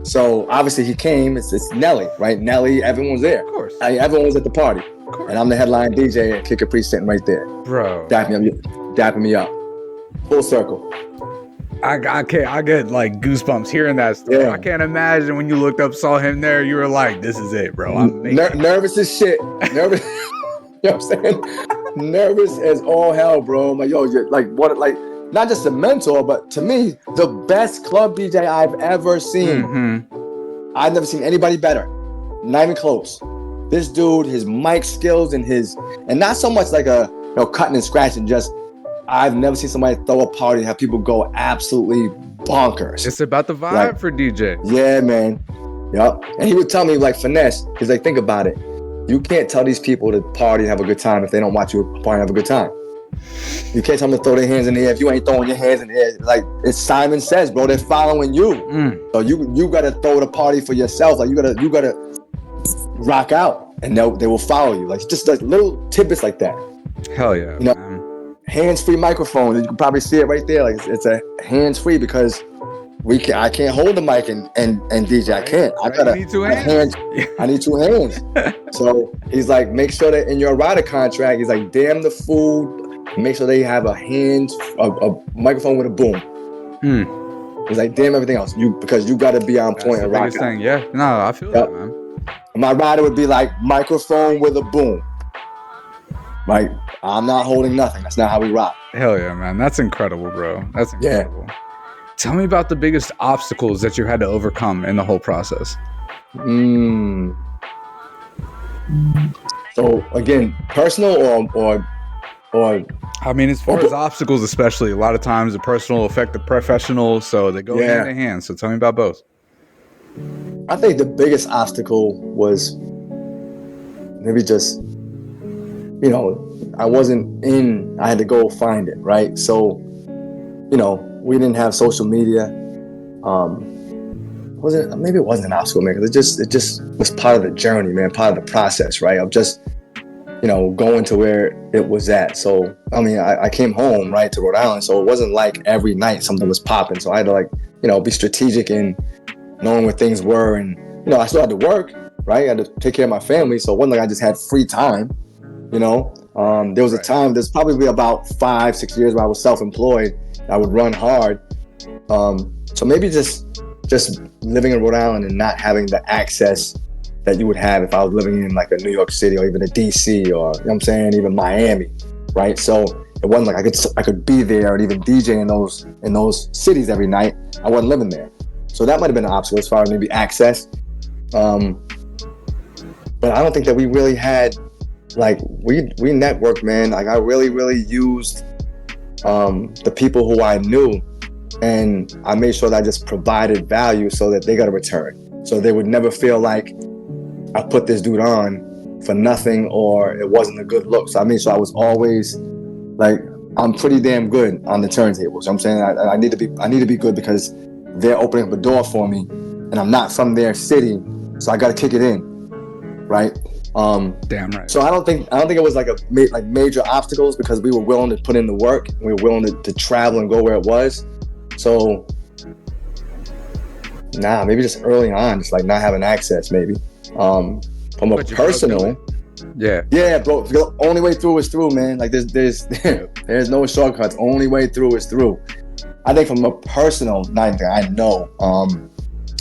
So obviously he came. It's Nelly, right? Nelly, everyone's there. Of course. Everyone was at the party. And I'm the headline DJ, and Kid Capri sitting right there. Bro. Dapping me up. Full circle. I get like goosebumps hearing that story. Yeah. I can't imagine when you looked up, saw him there, you were like, this is it, bro. I'm nervous as shit. Nervous. You know what I'm saying? Nervous as all hell, bro. I'm like, yo, you're like, what, like, not just a mentor, but to me, the best club DJ I've ever seen. Mm-hmm. I've never seen anybody better. Not even close. This dude, his mic skills and not so much like cutting and scratching, just I've never seen somebody throw a party and have people go absolutely bonkers. It's about the vibe for DJ. Yeah, man. Yep. And he would tell me, like, finesse, he's like, think about it. You can't tell these people to party and have a good time if they don't watch you party and have a good time. You can't tell them to throw their hands in the air if you ain't throwing your hands in the air. Like, it's Simon Says, bro, they're following you. So you gotta throw the party for yourself. Like, you gotta rock out, and they will follow you. Like, just like little tidbits like that. Hell yeah, you know, man. Hands-free microphone, and you can probably see it right there. Like, it's a hands-free because I can't hold the mic and DJ. I can't. I need two hands. I need two hands. So he's like, make sure that in your rider contract, he's like, damn the food. Make sure they have a microphone with a boom. It's like, damn everything else. Because you got to be on point and rock biggest thing. Yeah, no, I feel that, man. My rider would be like microphone with a boom. Like, I'm not holding nothing. That's not how we rock. Hell yeah, man. That's incredible, bro. That's incredible. Yeah. Tell me about the biggest obstacles that you had to overcome in the whole process. So again, personal or I mean, as far as obstacles, especially, a lot of times the personal affect the professional, so they go hand in hand. So tell me about both. I think the biggest obstacle was maybe just, you know, I had to go find it, right? So, you know, we didn't have social media. Maybe it wasn't an obstacle, man, because it just was part of the journey, man, part of the process, right? Of just, you know, going to where it was at. So, I mean, I came home, right, to Rhode Island, so it wasn't like every night something was popping. So I had to, like, you know, be strategic in knowing where things were. And, you know, I still had to work, right? I had to take care of my family. So it wasn't like I just had free time, you know? There was a time, there's probably about 5-6 years where I was self-employed. I would run hard. So maybe just living in Rhode Island and not having the access that you would have if I was living in like a New York City or even a DC or, you know what I'm saying, even Miami, right? So it wasn't like I could be there and even DJ in those cities every night. I wasn't living there. So that might have been an obstacle as far as maybe access. But I don't think that we really had, like, we networked, man. Like, I really, really used the people who I knew, and I made sure that I just provided value so that they got a return. So they would never feel like I put this dude on for nothing or it wasn't a good look. So I made sure I was always like, I'm pretty damn good on the turntables. I'm saying I need to be good because they're opening up a door for me, and I'm not from their city, so I got to kick it in, right? Damn right. So I don't think it was like major obstacles because we were willing to put in the work. And we were willing to travel and go where it was. So maybe just early on, just like not having access, maybe. From a personal, bro. The only way through is through, man. Like there's no shortcuts. Only way through is through. I think from a personal, not anything I know.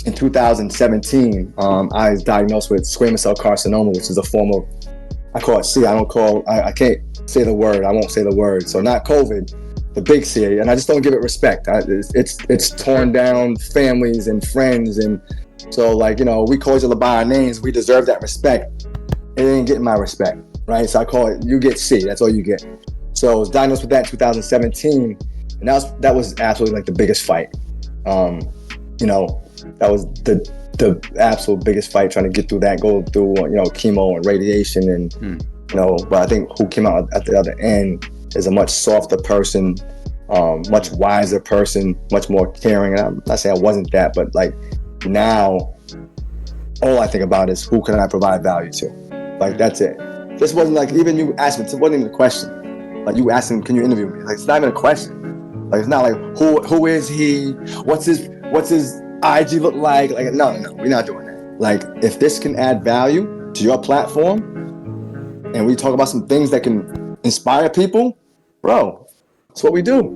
In 2017, I was diagnosed with squamous cell carcinoma, which is a form of, I call it C. I can't say the word. I won't say the word. So not COVID, the big C. And I just don't give it respect. It's torn down families and friends. And so, like, you know, we call each other by our names. We deserve that respect. It ain't getting my respect, right? So I call it, you get C. That's all you get. So I was diagnosed with that in 2017. And that was absolutely like the biggest fight. You know, that was the absolute biggest fight, trying to get through that, go through, you know, chemo and radiation and, you know, but I think who came out at the other end is a much softer person, much wiser person, much more caring. And I'm not saying I wasn't that, but like now, all I think about is who can I provide value to? Like, that's it. This wasn't like, even you asked me, it wasn't even a question. Like, you asked him, can you interview me? Like, it's not even a question. Like, it's not like, who is he? What's his IG look like? Like, no, we're not doing that. Like, if this can add value to your platform and we talk about some things that can inspire people, bro, that's what we do.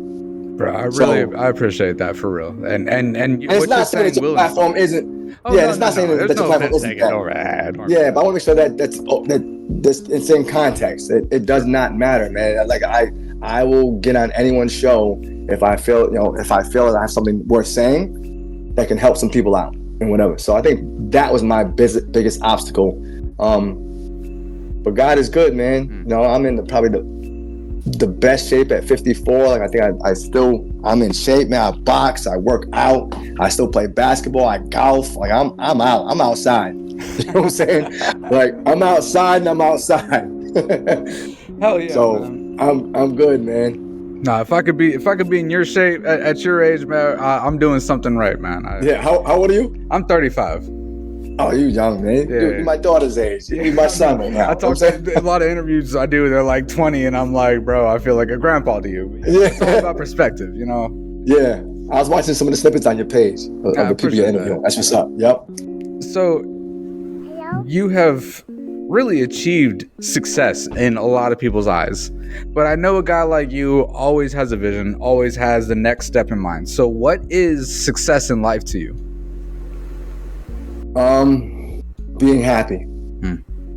Bro, I appreciate that, for real. And it's not saying that your platform isn't. It's not saying that your platform isn't that. Yeah, but I want to make sure that it's in context. It does not matter, man. Like, I will get on anyone's show if I feel that I have something worth saying that can help some people out and whatever. So I think that was my biggest obstacle. But God is good, man. You know, I'm in probably the best shape at 54. Like, I think I'm in shape, man. I box, I work out, I still play basketball, I golf. Like, I'm outside. You know what I'm saying? Like, I'm outside and I'm outside. Hell yeah. So man. I'm good, man. Nah, if I could be in your shape at your age, man, I'm doing something right, man. How old are you? I'm 35. Oh, you young, man. Yeah. You're my daughter's age. You're my son right now. I talk to a lot of interviews I do. They're like 20, and I'm like, bro, I feel like a grandpa to you. It's all about perspective, you know? Yeah. I was watching some of the snippets on your page of the people you're interviewing. That's what's up. Yep. So you have really achieved success in a lot of people's eyes. But I know a guy like you always has a vision, always has the next step in mind. So what is success in life to you? Being happy.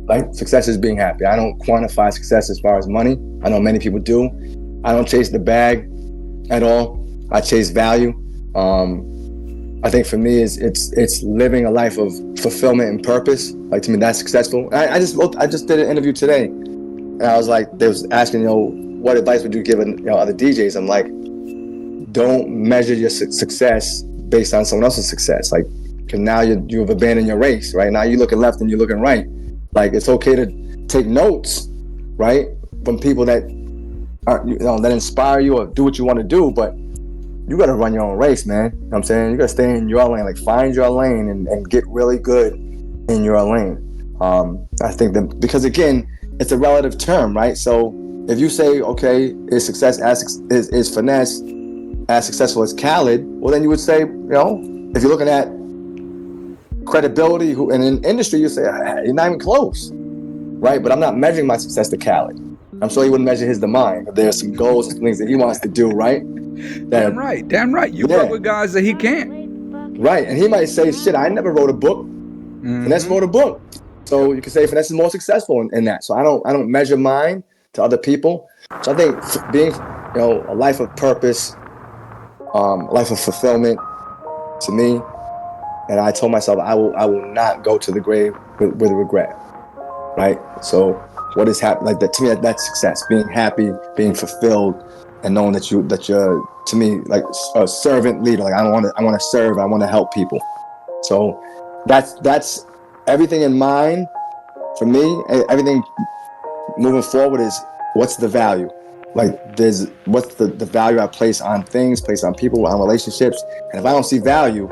Like, success is being happy. I don't quantify success as far as money. I know many people do. I don't chase the bag at all. I chase value. I think for me, it's living a life of fulfillment and purpose. Like, to me, that's successful. I just did an interview today, and I was like, they was asking, what advice would you give other DJs? I'm like, don't measure your success based on someone else's success. Like, because now you've abandoned your race, right? Now you're looking left and you're looking right. Like, it's okay to take notes, right, from people that are, that inspire you or do what you want to do, but you got to run your own race, man. You know what I'm saying? You got to stay in your lane, like, find your lane and get really good in your lane. I think that, because again, it's a relative term, right? So if you say, okay, is success is Finesse as successful as Khaled? Well, then you would say, if you're looking at credibility in an industry, you say, you're not even close, right? But I'm not measuring my success to Khaled. I'm sure he wouldn't measure his to mine. But there's some goals and things that he wants to do, right? Damn right. You work with guys that he can't. Right, and he might say, shit, I never wrote a book. Finesse wrote a book. So you can say Finesse is more successful in that. So I don't measure mine to other people. So I think being, a life of purpose, a life of fulfillment, to me, and I told myself I will not go to the grave with regret, right? So what is happening? Like that, to me, that's success. Being happy, being fulfilled, and knowing that you're, to me, like a servant leader. Like, I want to serve. I want to help people. So that's everything in mind for me. Everything moving forward is, what's the value? Like, what's the value I place on things, place on people, on relationships? And if I don't see value,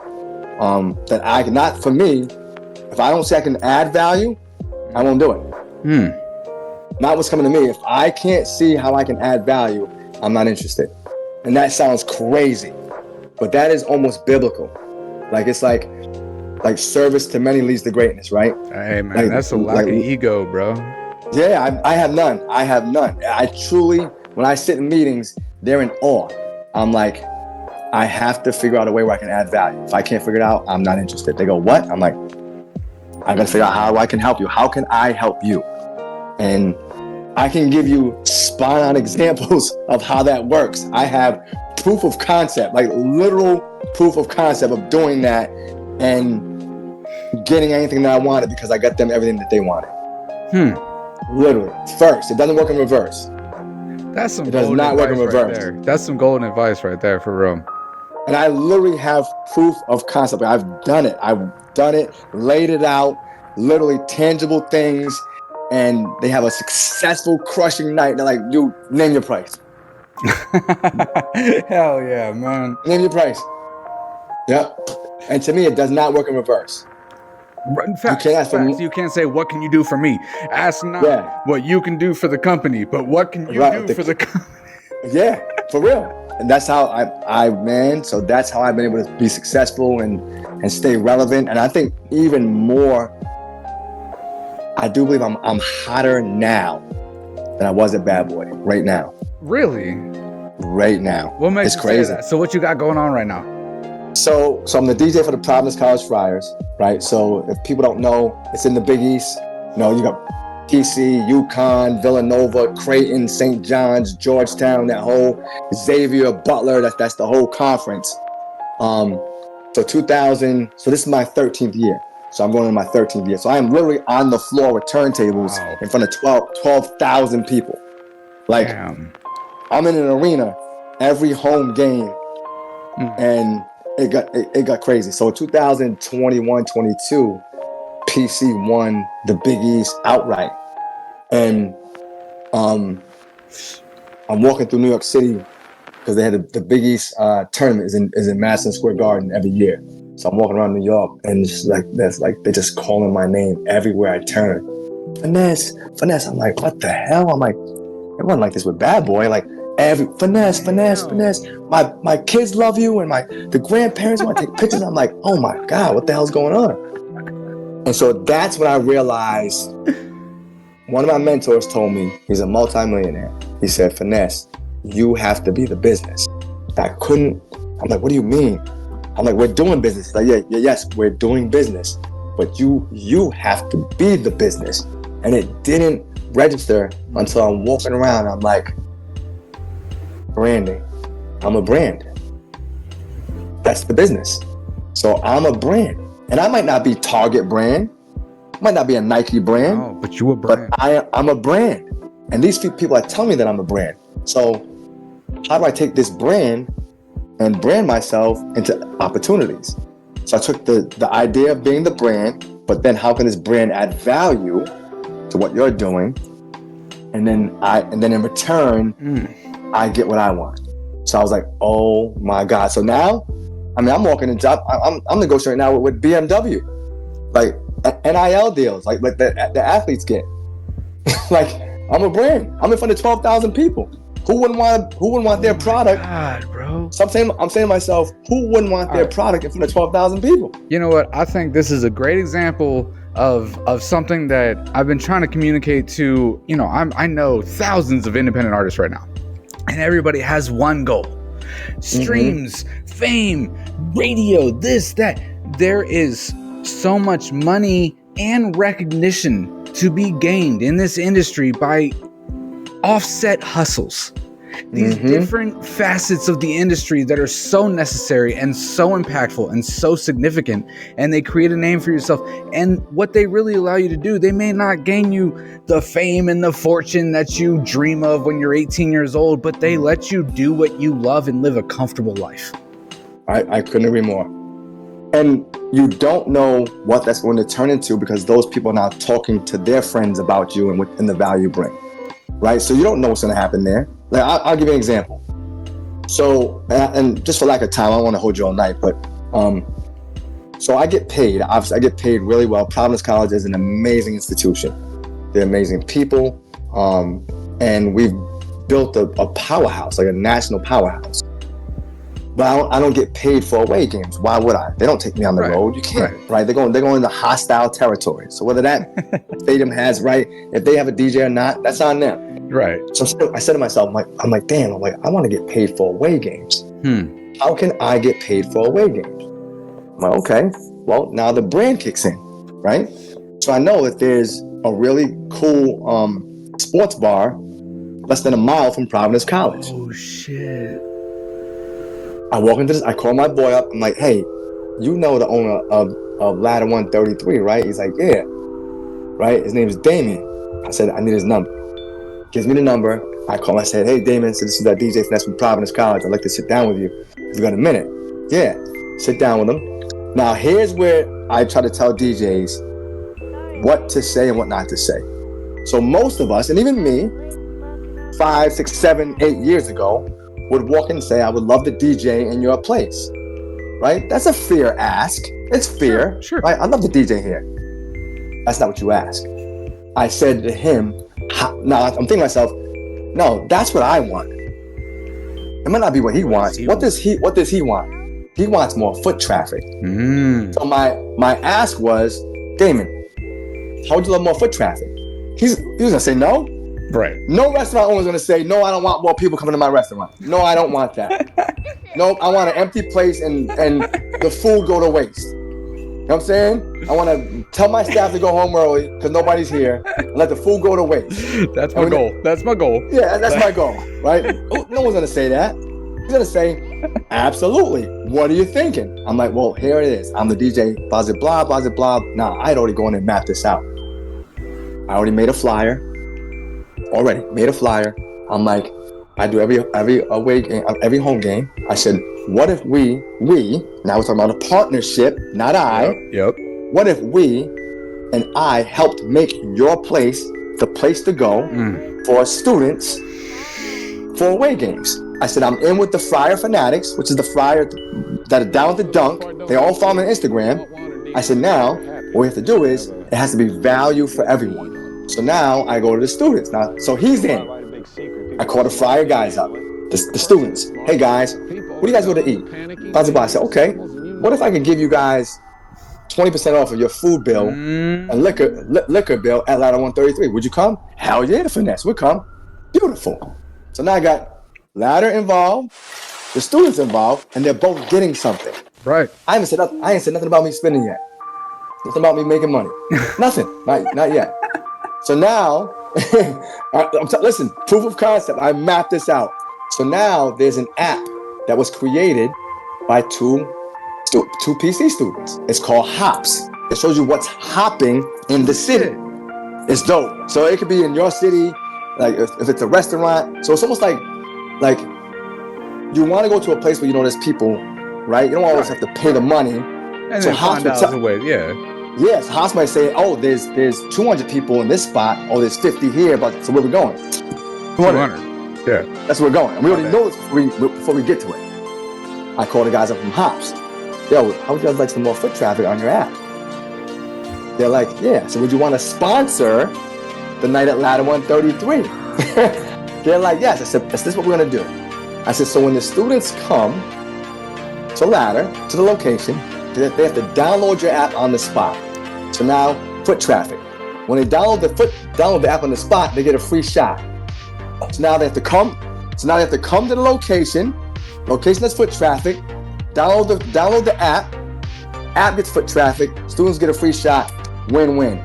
not for me, if I don't see I can add value, I won't do it. Not what's coming to me. If I can't see how I can add value, I'm not interested. And that sounds crazy, but that is almost biblical. Like, it's like service to many leads to greatness, right? Hey man, that's a lack of ego, bro. Yeah, I have none. I truly, when I sit in meetings, they're in awe. I'm like, I have to figure out a way where I can add value. If I can't figure it out, I'm not interested. They go, what? I'm like, I gotta figure out how I can help you. How can I help you? And I can give you spot on examples of how that works. I have proof of concept, like literal proof of concept of doing that and getting anything that I wanted because I got them everything that they wanted. Literally. First, it doesn't work in reverse. That's some it does golden not work in advice reverse. right there. That's some golden advice right there, for real. And I literally have proof of concept. I've done it, laid it out, literally tangible things, and they have a successful crushing night. They're like, dude, name your price. Hell yeah, man. Name your price. Yep. And to me, it does not work in reverse. Facts. You can't say, what can you do for me? Ask not what you can do for the company, but what can you do for the company? Yeah, for real. And that's how so that's how I've been able to be successful and stay relevant. And I think even more, I do believe I'm hotter now than I was at Bad Boy right now. Really? Right now. What makes you crazy. Say that? So what you got going on right now? So I'm the DJ for the Providence College Friars, right? So if people don't know, it's in the Big East. You got DC, UConn, Villanova, Creighton, St. John's, Georgetown, that whole Xavier, Butler, that's the whole conference. So this is my 13th year. So I'm going into my 13th year. So I am literally on the floor with turntables in front of 12,000 people. Like, damn. I'm in an arena every home game, and it got crazy. So 2021-22, PC won the Big East outright. And I'm walking through New York City because they had the Big East tournament is in Madison Square Garden every year. So I'm walking around New York, and it's like they're just calling my name everywhere I turn. Finesse. I'm like, what the hell? I'm like, it wasn't like this with Bad Boy. Like, finesse. My kids love you, and the grandparents want to take pictures. I'm like, oh my God, what the hell's going on? And so that's when I realized one of my mentors told me, he's a multimillionaire. He said, Finesse, you have to be the business. I'm like, what do you mean? I'm like, we're doing business. He's like, yes, we're doing business. But you have to be the business. And it didn't register until I'm walking around. I'm like, branding. I'm a brand. That's the business. So I'm a brand. And I might not be Target brand. I might not be a Nike brand. Oh, but you a brand. But I'm a brand. And these people are telling me that I'm a brand. So how do I take this brand and brand myself into opportunities? So I took the idea of being the brand, but then how can this brand add value to what you're doing? And then in return, I get what I want. So I was like, oh my God. So now, I mean, I'm walking into, I'm negotiating now with BMW, like NIL deals, like the athletes get. Like, I'm a brand. I'm in front of 12,000 people. Who wouldn't want their product? God, bro. So I'm saying to myself, who wouldn't want their product in front of 12,000 people? You know what? I think this is a great example of something that I've been trying to communicate to, I know thousands of independent artists right now, and everybody has one goal: streams, fame, radio, this, that. There is so much money and recognition to be gained in this industry by offset hustles. These different facets of the industry that are so necessary and so impactful and so significant, and they create a name for yourself. And what they really allow you to do, they may not gain you the fame and the fortune that you dream of when you're 18 years old, but they let you do what you love and live a comfortable life. I couldn't agree more. And you don't know what that's going to turn into, because those people are now talking to their friends about you and the value you bring, right? So you don't know what's going to happen there. Like, I'll give you an example. So, and just for lack of time, I don't want to hold you all night, but so I get paid. Obviously, I get paid really well. Providence College is an amazing institution. They're amazing people, and we've built a powerhouse, like a national powerhouse. But I don't get paid for away games. Why would I? They don't take me on the road. You can't, right? They're going into hostile territory. So whether that stadium has, right, if they have a DJ or not, that's on them. Right. So I said to myself, I'm like, damn, I want to get paid for away games. How can I get paid for away games? I'm like, okay, well, now the brand kicks in, right? So I know that there's a really cool sports bar less than a mile from Providence College. Oh, shit. I walk into this, I call my boy up. I'm like, hey, you know the owner of Ladder 133, right? He's like, yeah, right? His name is Damien. I said, I need his number. Gives me the number. I call him. I said, hey, Damien, so this is that DJ Finesse from Providence College. I'd like to sit down with you. If you got a minute. Yeah, sit down with him. Now, here's where I try to tell DJs what to say and what not to say. So most of us, and even me, 5, 6, 7, 8 years ago, would walk in and say, I would love to DJ in your place, right? That's a fair ask. It's fair, sure. Right? I'd love to DJ here. That's not what you ask. I said to him, now I'm thinking to myself, no, that's what I want. It might not be what he wants. What does he want? He wants more foot traffic. So my ask was, Damon, how would you love more foot traffic? He was gonna say no. Right. No restaurant owner's gonna say, no, I don't want more people coming to my restaurant. No, I don't want that. No, I want an empty place and the food go to waste. You know what I'm saying? I want to tell my staff to go home early because nobody's here and let the food go to waste. That's my goal. That's my goal. Yeah, that's my goal, right? No one's gonna say that. He's gonna say, absolutely. What are you thinking? I'm like, well, here it is. I'm the DJ, blah, blah, blah, blah. Nah, I'd already gone and mapped this out. I already made a flyer. I'm like, I do every away game, every home game. I said, what if we, now we're talking about a partnership, not I. Yep. What if we and I helped make your place the place to go for students for away games? I said, I'm in with the Friar Fanatics, which is the Friar that are down at the dunk. They all follow me on Instagram. I said, now what we have to do is it has to be value for everyone. So now I go to the students. Now, so he's in. I call the Friar guys up, the students. Hey guys, what do you guys want to eat? I said, okay, what if I could give you guys 20% off of your food bill and liquor bill at Ladder 133. Would you come? Hell yeah, the Finesse would come. Beautiful. So now I got Ladder involved, the students involved, and they're both getting something. Right. I ain't said nothing about me spending yet. Nothing about me making money. Nothing. Not yet. So now, listen, proof of concept. I mapped this out. So now there's an app that was created by two PC students. It's called Hops. It shows you what's hopping in the city. It's dope. So it could be in your city, like if it's a restaurant. So it's almost like you want to go to a place where you know there's people, right? You don't always have to pay the money. And so then find out the way, Yes, Hops might say, oh, there's 200 people in this spot. Oh, there's 50 here. But so where we going? 200. Yeah. That's where we're going. And we already know this before we get to it. I call the guys up from Hops. Yo, how would you guys like some more foot traffic on your app? They're like, yeah. So would you want to sponsor the night at Ladder 133? They're like, yes. I said, is this what we're going to do? I said, so when the students come to Ladder, to the location, they have to download your app on the spot. So now, foot traffic. When they download the app on the spot, they get a free shot. So now they have to come to the location that's foot traffic, download the app gets foot traffic, students get a free shot, win-win.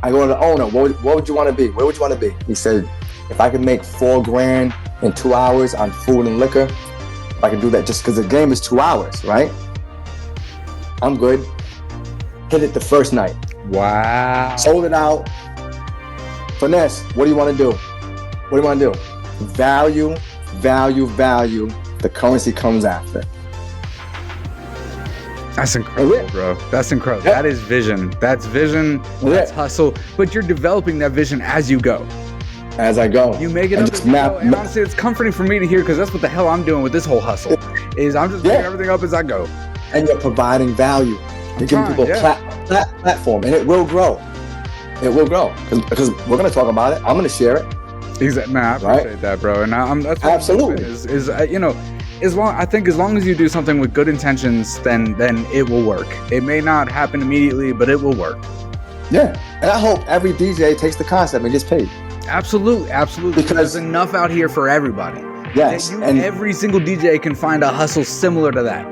I go to the owner, what would you want to be? Where would you want to be? He said, if I could make $4,000 in 2 hours on food and liquor, if I can do that just because the game is 2 hours, right? I'm good. Hit it the first night. Wow. Sold it out. Finesse, what do you want to do? What do you want to do? Value. The currency comes after. That's incredible, bro. That's incredible. That is vision. That's vision. That's hustle. But you're developing that vision as you go. As I go. You make it up as you go. And honestly, it's comforting for me to hear because that's what the hell I'm doing with this whole hustle. Is I'm just making everything up as I go. And you're providing value. You're giving people platform, and it will grow. It will grow because we're going to talk about it. I'm going to share it. Exactly, man. I appreciate that, bro. And that's what absolutely I think as long as you do something with good intentions, then it will work. It may not happen immediately, but it will work. Yeah, and I hope every DJ takes the concept and gets paid. Absolutely. Because there's enough out here for everybody. Yes, and every single DJ can find a hustle similar to that.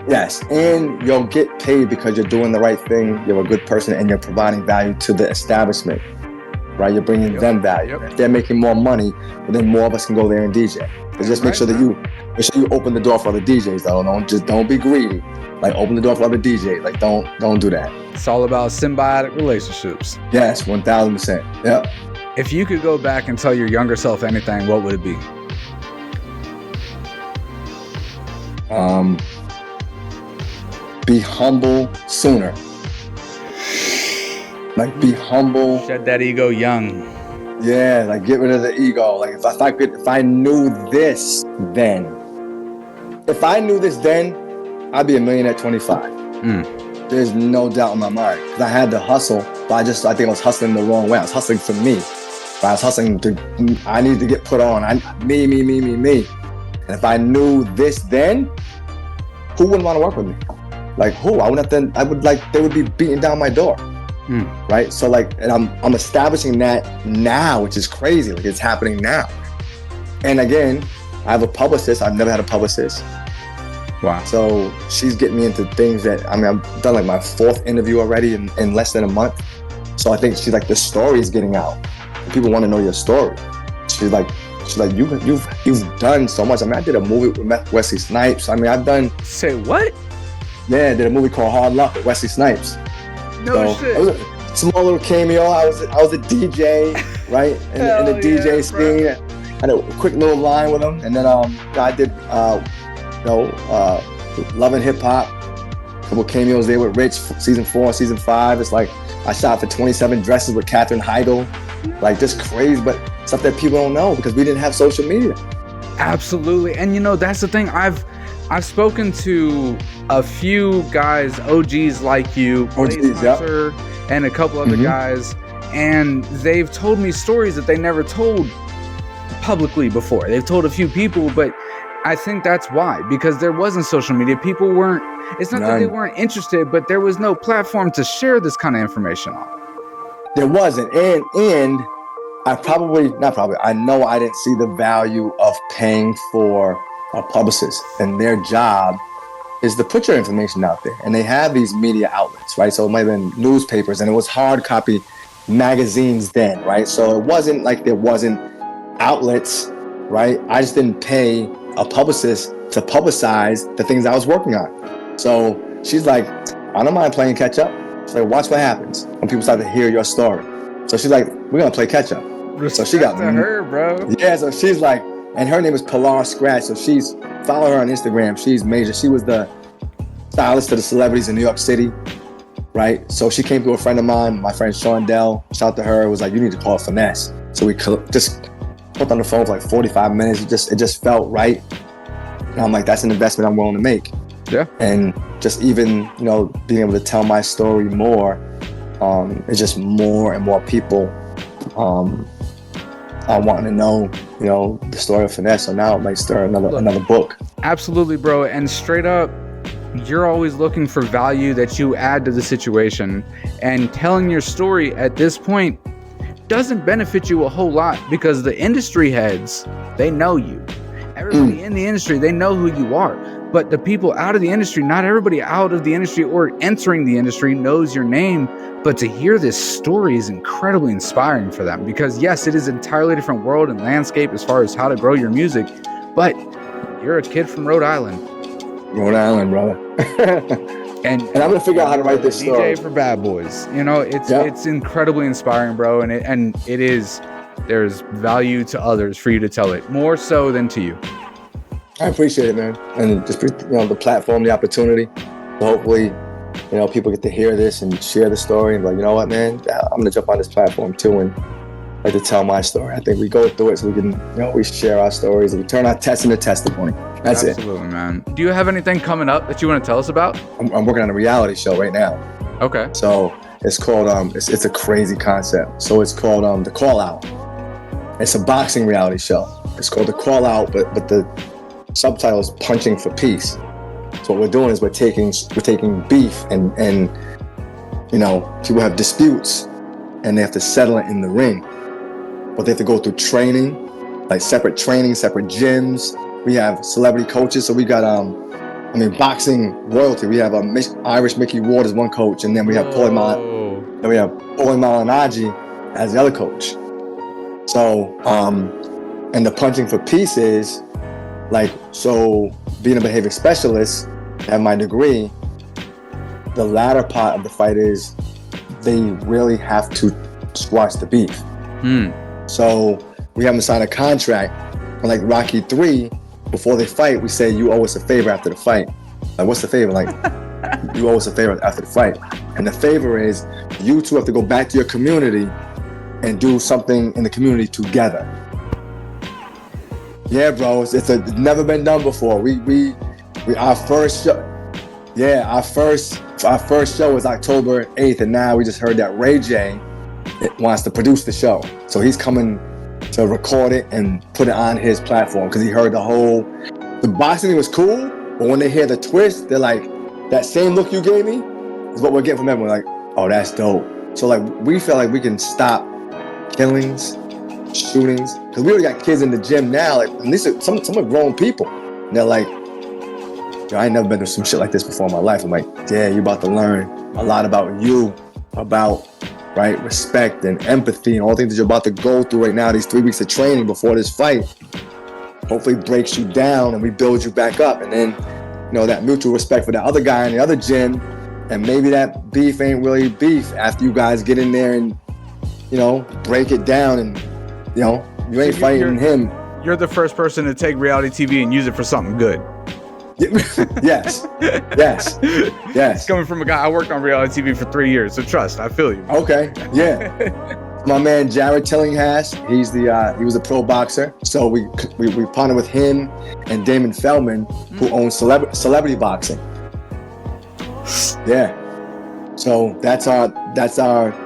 Yes, and you'll get paid because you're doing the right thing. You're a good person, and you're providing value to the establishment. Right, you're bringing them value. If they're making more money, then more of us can go there and DJ. But just make sure that you open the door for other DJs. Though, don't be greedy. Like open the door for other DJs. Like don't do that. It's all about symbiotic relationships. Yes, 1000%. Yep. If you could go back and tell your younger self anything, what would it be? Be humble sooner. Like be humble. Shed that ego young. Yeah, like get rid of the ego. Like if I knew this then, I'd be a millionaire at 25. There's no doubt in my mind. Because I had to hustle, but I think I was hustling the wrong way. I was hustling for me. But I was hustling I need to get put on. Me. And if I knew this then, who wouldn't want to work with me? Like who? They would be beating down my door. Right? So and I'm establishing that now, which is crazy. Like it's happening now. And again, I have a publicist. I've never had a publicist. Wow. So she's getting me into things that, I've done like my 4th interview already in less than a month. So I think she's like, the story is getting out. People want to know your story. She's like, you've done so much. I did a movie with Wesley Snipes. I've done. Say what? Yeah, I did a movie called Hard Luck with Wesley Snipes. No shit. It was a small little cameo. I was a DJ, right? In the DJ scene. I had a quick little line with him, and then I did Love and Hip Hop. A couple cameos there with Rich, season 4, season 5. It's like I shot for 27 dresses with Katherine Heigl. Like just crazy, but stuff that people don't know because we didn't have social media. Absolutely, and that's the thing. I've spoken to a few guys, OGs like you, and a couple other guys, and they've told me stories that they never told publicly before. They've told a few people, but I think that's why, because there wasn't social media. People weren't, it's not that they weren't interested, but there was no platform to share this kind of information on. There wasn't. And I know I didn't see the value of paying for a publicist, and their job is to put your information out there. And they have these media outlets, right? So it might have been newspapers, and it was hard copy magazines then, right? So it wasn't like there wasn't outlets, right? I just didn't pay a publicist to publicize the things I was working on. So she's like, I don't mind playing catch up. She's like, watch what happens when people start to hear your story. So she's like, we're gonna play catch up. Respect so she got to her, bro. Yeah, so she's like, and her name is Pilar Scratch. So follow her on Instagram. She's major. She was the stylist to the celebrities in New York City, right? So she came to a friend of mine, my friend Sean Dell. Shout out to her. Was like, you need to call Finesse. So we just put on the phone for like 45 minutes. It just felt right. And I'm like, that's an investment I'm willing to make. Yeah. And just even, being able to tell my story more, it's just more and more people are wanting to know, the story of Finesse. So now it might stir another book. Absolutely, bro. And straight up, you're always looking for value that you add to the situation, and telling your story at this point doesn't benefit you a whole lot, because the industry heads, they know you. Everybody in the industry, they know who you are. But the people out of the industry, not everybody out of the industry or entering the industry knows your name. But to hear this story is incredibly inspiring for them, because yes, it is an entirely different world and landscape as far as how to grow your music. But you're a kid from Rhode Island. Rhode Island, brother. and I'm gonna figure out how to write this story. DJ for Bad Boys. It's incredibly inspiring, bro. And it is. There's value to others for you to tell it, more so than to you. I appreciate it, man. And just, the platform, the opportunity. So hopefully, people get to hear this and share the story and be like, you know what, man, I'm going to jump on this platform too and like to tell my story. I think we go through it so we can, we share our stories and we turn our test into testimony. That's Absolutely, man. Do you have anything coming up that you want to tell us about? I'm working on a reality show right now. Okay. So it's called, it's a crazy concept. So it's called The Call Out. It's a boxing reality show. It's called The Call Out, but the subtitle is Punching for Peace. So what we're doing is we're taking beef and people have disputes and they have to settle it in the ring, but they have to go through training, like separate training, separate gyms. We have celebrity coaches, so we got boxing royalty. We have Irish Mickey Ward as one coach, and then we have Paulie Malignaggi as the other coach. So and the Punching for Peace is being a behavior specialist, at my degree, the latter part of the fight is they really have to squash the beef. So we have them sign a contract for like Rocky 3. Before they fight, we say, you owe us a favor after the fight. Like, what's the favor? Like, you owe us a favor after the fight. And the favor is you two have to go back to your community and do something in the community together. Yeah, bro, it's never been done before. Our first show, our first show was October 8th, and now we just heard that Ray J wants to produce the show. So he's coming to record it and put it on his platform because he heard the boxing thing was cool, but when they hear the twist, they're like, that same look you gave me is what we're getting from everyone. Like, oh, that's dope. So we feel like we can stop killings, shootings, because we already got kids in the gym now, and these are some are grown people, and they're like, yo, I ain't never been through some shit like this before in my life. I'm like, yeah, you're about to learn a lot about you, about respect and empathy and all the things that you're about to go through right now, these 3 weeks of training before this fight hopefully breaks you down and we build you back up, and then that mutual respect for the other guy in the other gym, and maybe that beef ain't really beef after you guys get in there and break it down, and you ain't fighting him. You're the first person to take reality TV and use it for something good. Yes. It's coming from a guy, I worked on reality TV for 3 years, so trust, I feel you. Okay, yeah. My man Jared Tillinghast, he was a pro boxer, so we partnered with him and Damon Feldman, who owns Celebrity Boxing. Yeah. So that's our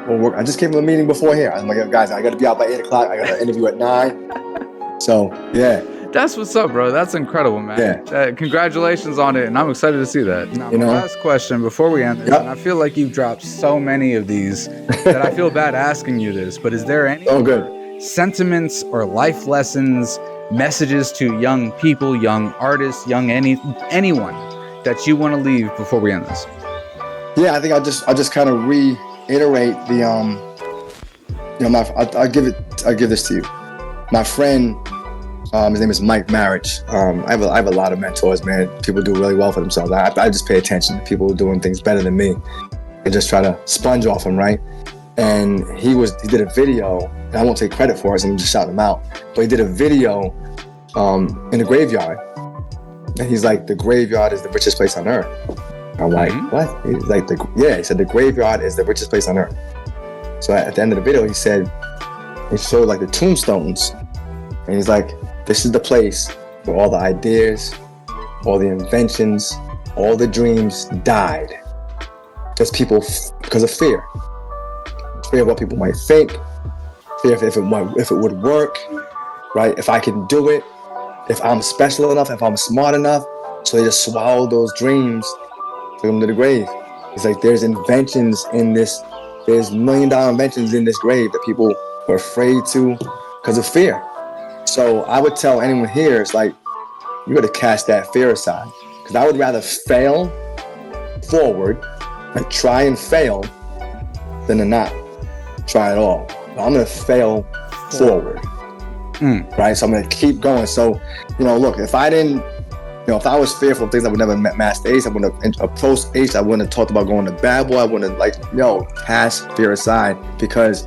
work. I just came from a meeting before here. I'm like, guys, I got to be out by 8 o'clock. I got an interview at 9. So yeah. That's what's up, bro. That's incredible, man. Yeah. Congratulations on it, and I'm excited to see that. Now, You my know? last question before we end this, Yep. and I feel like you've dropped so many of these that I feel bad asking you this, but is there any Oh, good. sentiments or life lessons, messages to young people, young artists, young anyone that you want to leave before we end this? Yeah, I think I'll just kind of reiterate the I'll give this to you. My friend, his name is Mike Marriage. I have a lot of mentors, man. People do really well for themselves. I just pay attention to people doing things better than me and just try to sponge off them, right? And he did a video, and I won't take credit for it, so I'm just shouting him out. But he did a video in the graveyard, and he's like, the graveyard is the richest place on earth. I'm like, what? He's like, he said the graveyard is the richest place on earth. So at the end of the video, he showed like the tombstones, and he's like, this is the place where all the ideas, all the inventions, all the dreams died. Because of fear. Fear of what people might think, fear if it would work, right? If I can do it, if I'm special enough, if I'm smart enough. So they just swallowed those dreams, took them to the grave. It's like there's inventions in this, there's $1 million inventions in this grave that people were afraid to because of fear. So I would tell anyone here, it's like, you gotta cast that fear aside. Because I would rather fail forward, like try and fail, than to not try at all. I'm gonna fail forward, right? So I'm gonna keep going. So, look, if I was fearful of things, I would never met Master Ace. I wouldn't have approached Ace. I wouldn't have talked about going to Bad Boy. I wouldn't have cast fear aside, because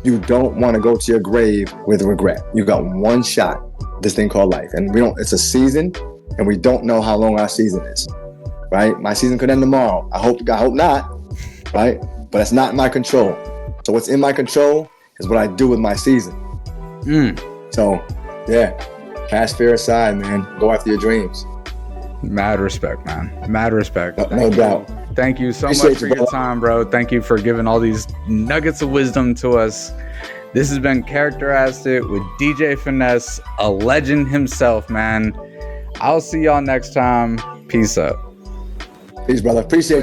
you don't want to go to your grave with regret. You got one shot, this thing called life, and it's a season, and we don't know how long our season is, right? My season could end tomorrow. I hope not, right? But it's not in my control. So what's in my control is what I do with my season. So, yeah, cast fear aside, man. Go after your dreams. Mad respect, man. Mad respect. No doubt. Thank you so much for your time, bro. Thank you for giving all these nuggets of wisdom to us. This has been Characterized It with DJ Finesse, a legend himself, man. I'll see y'all next time. Peace out. Peace, brother. Appreciate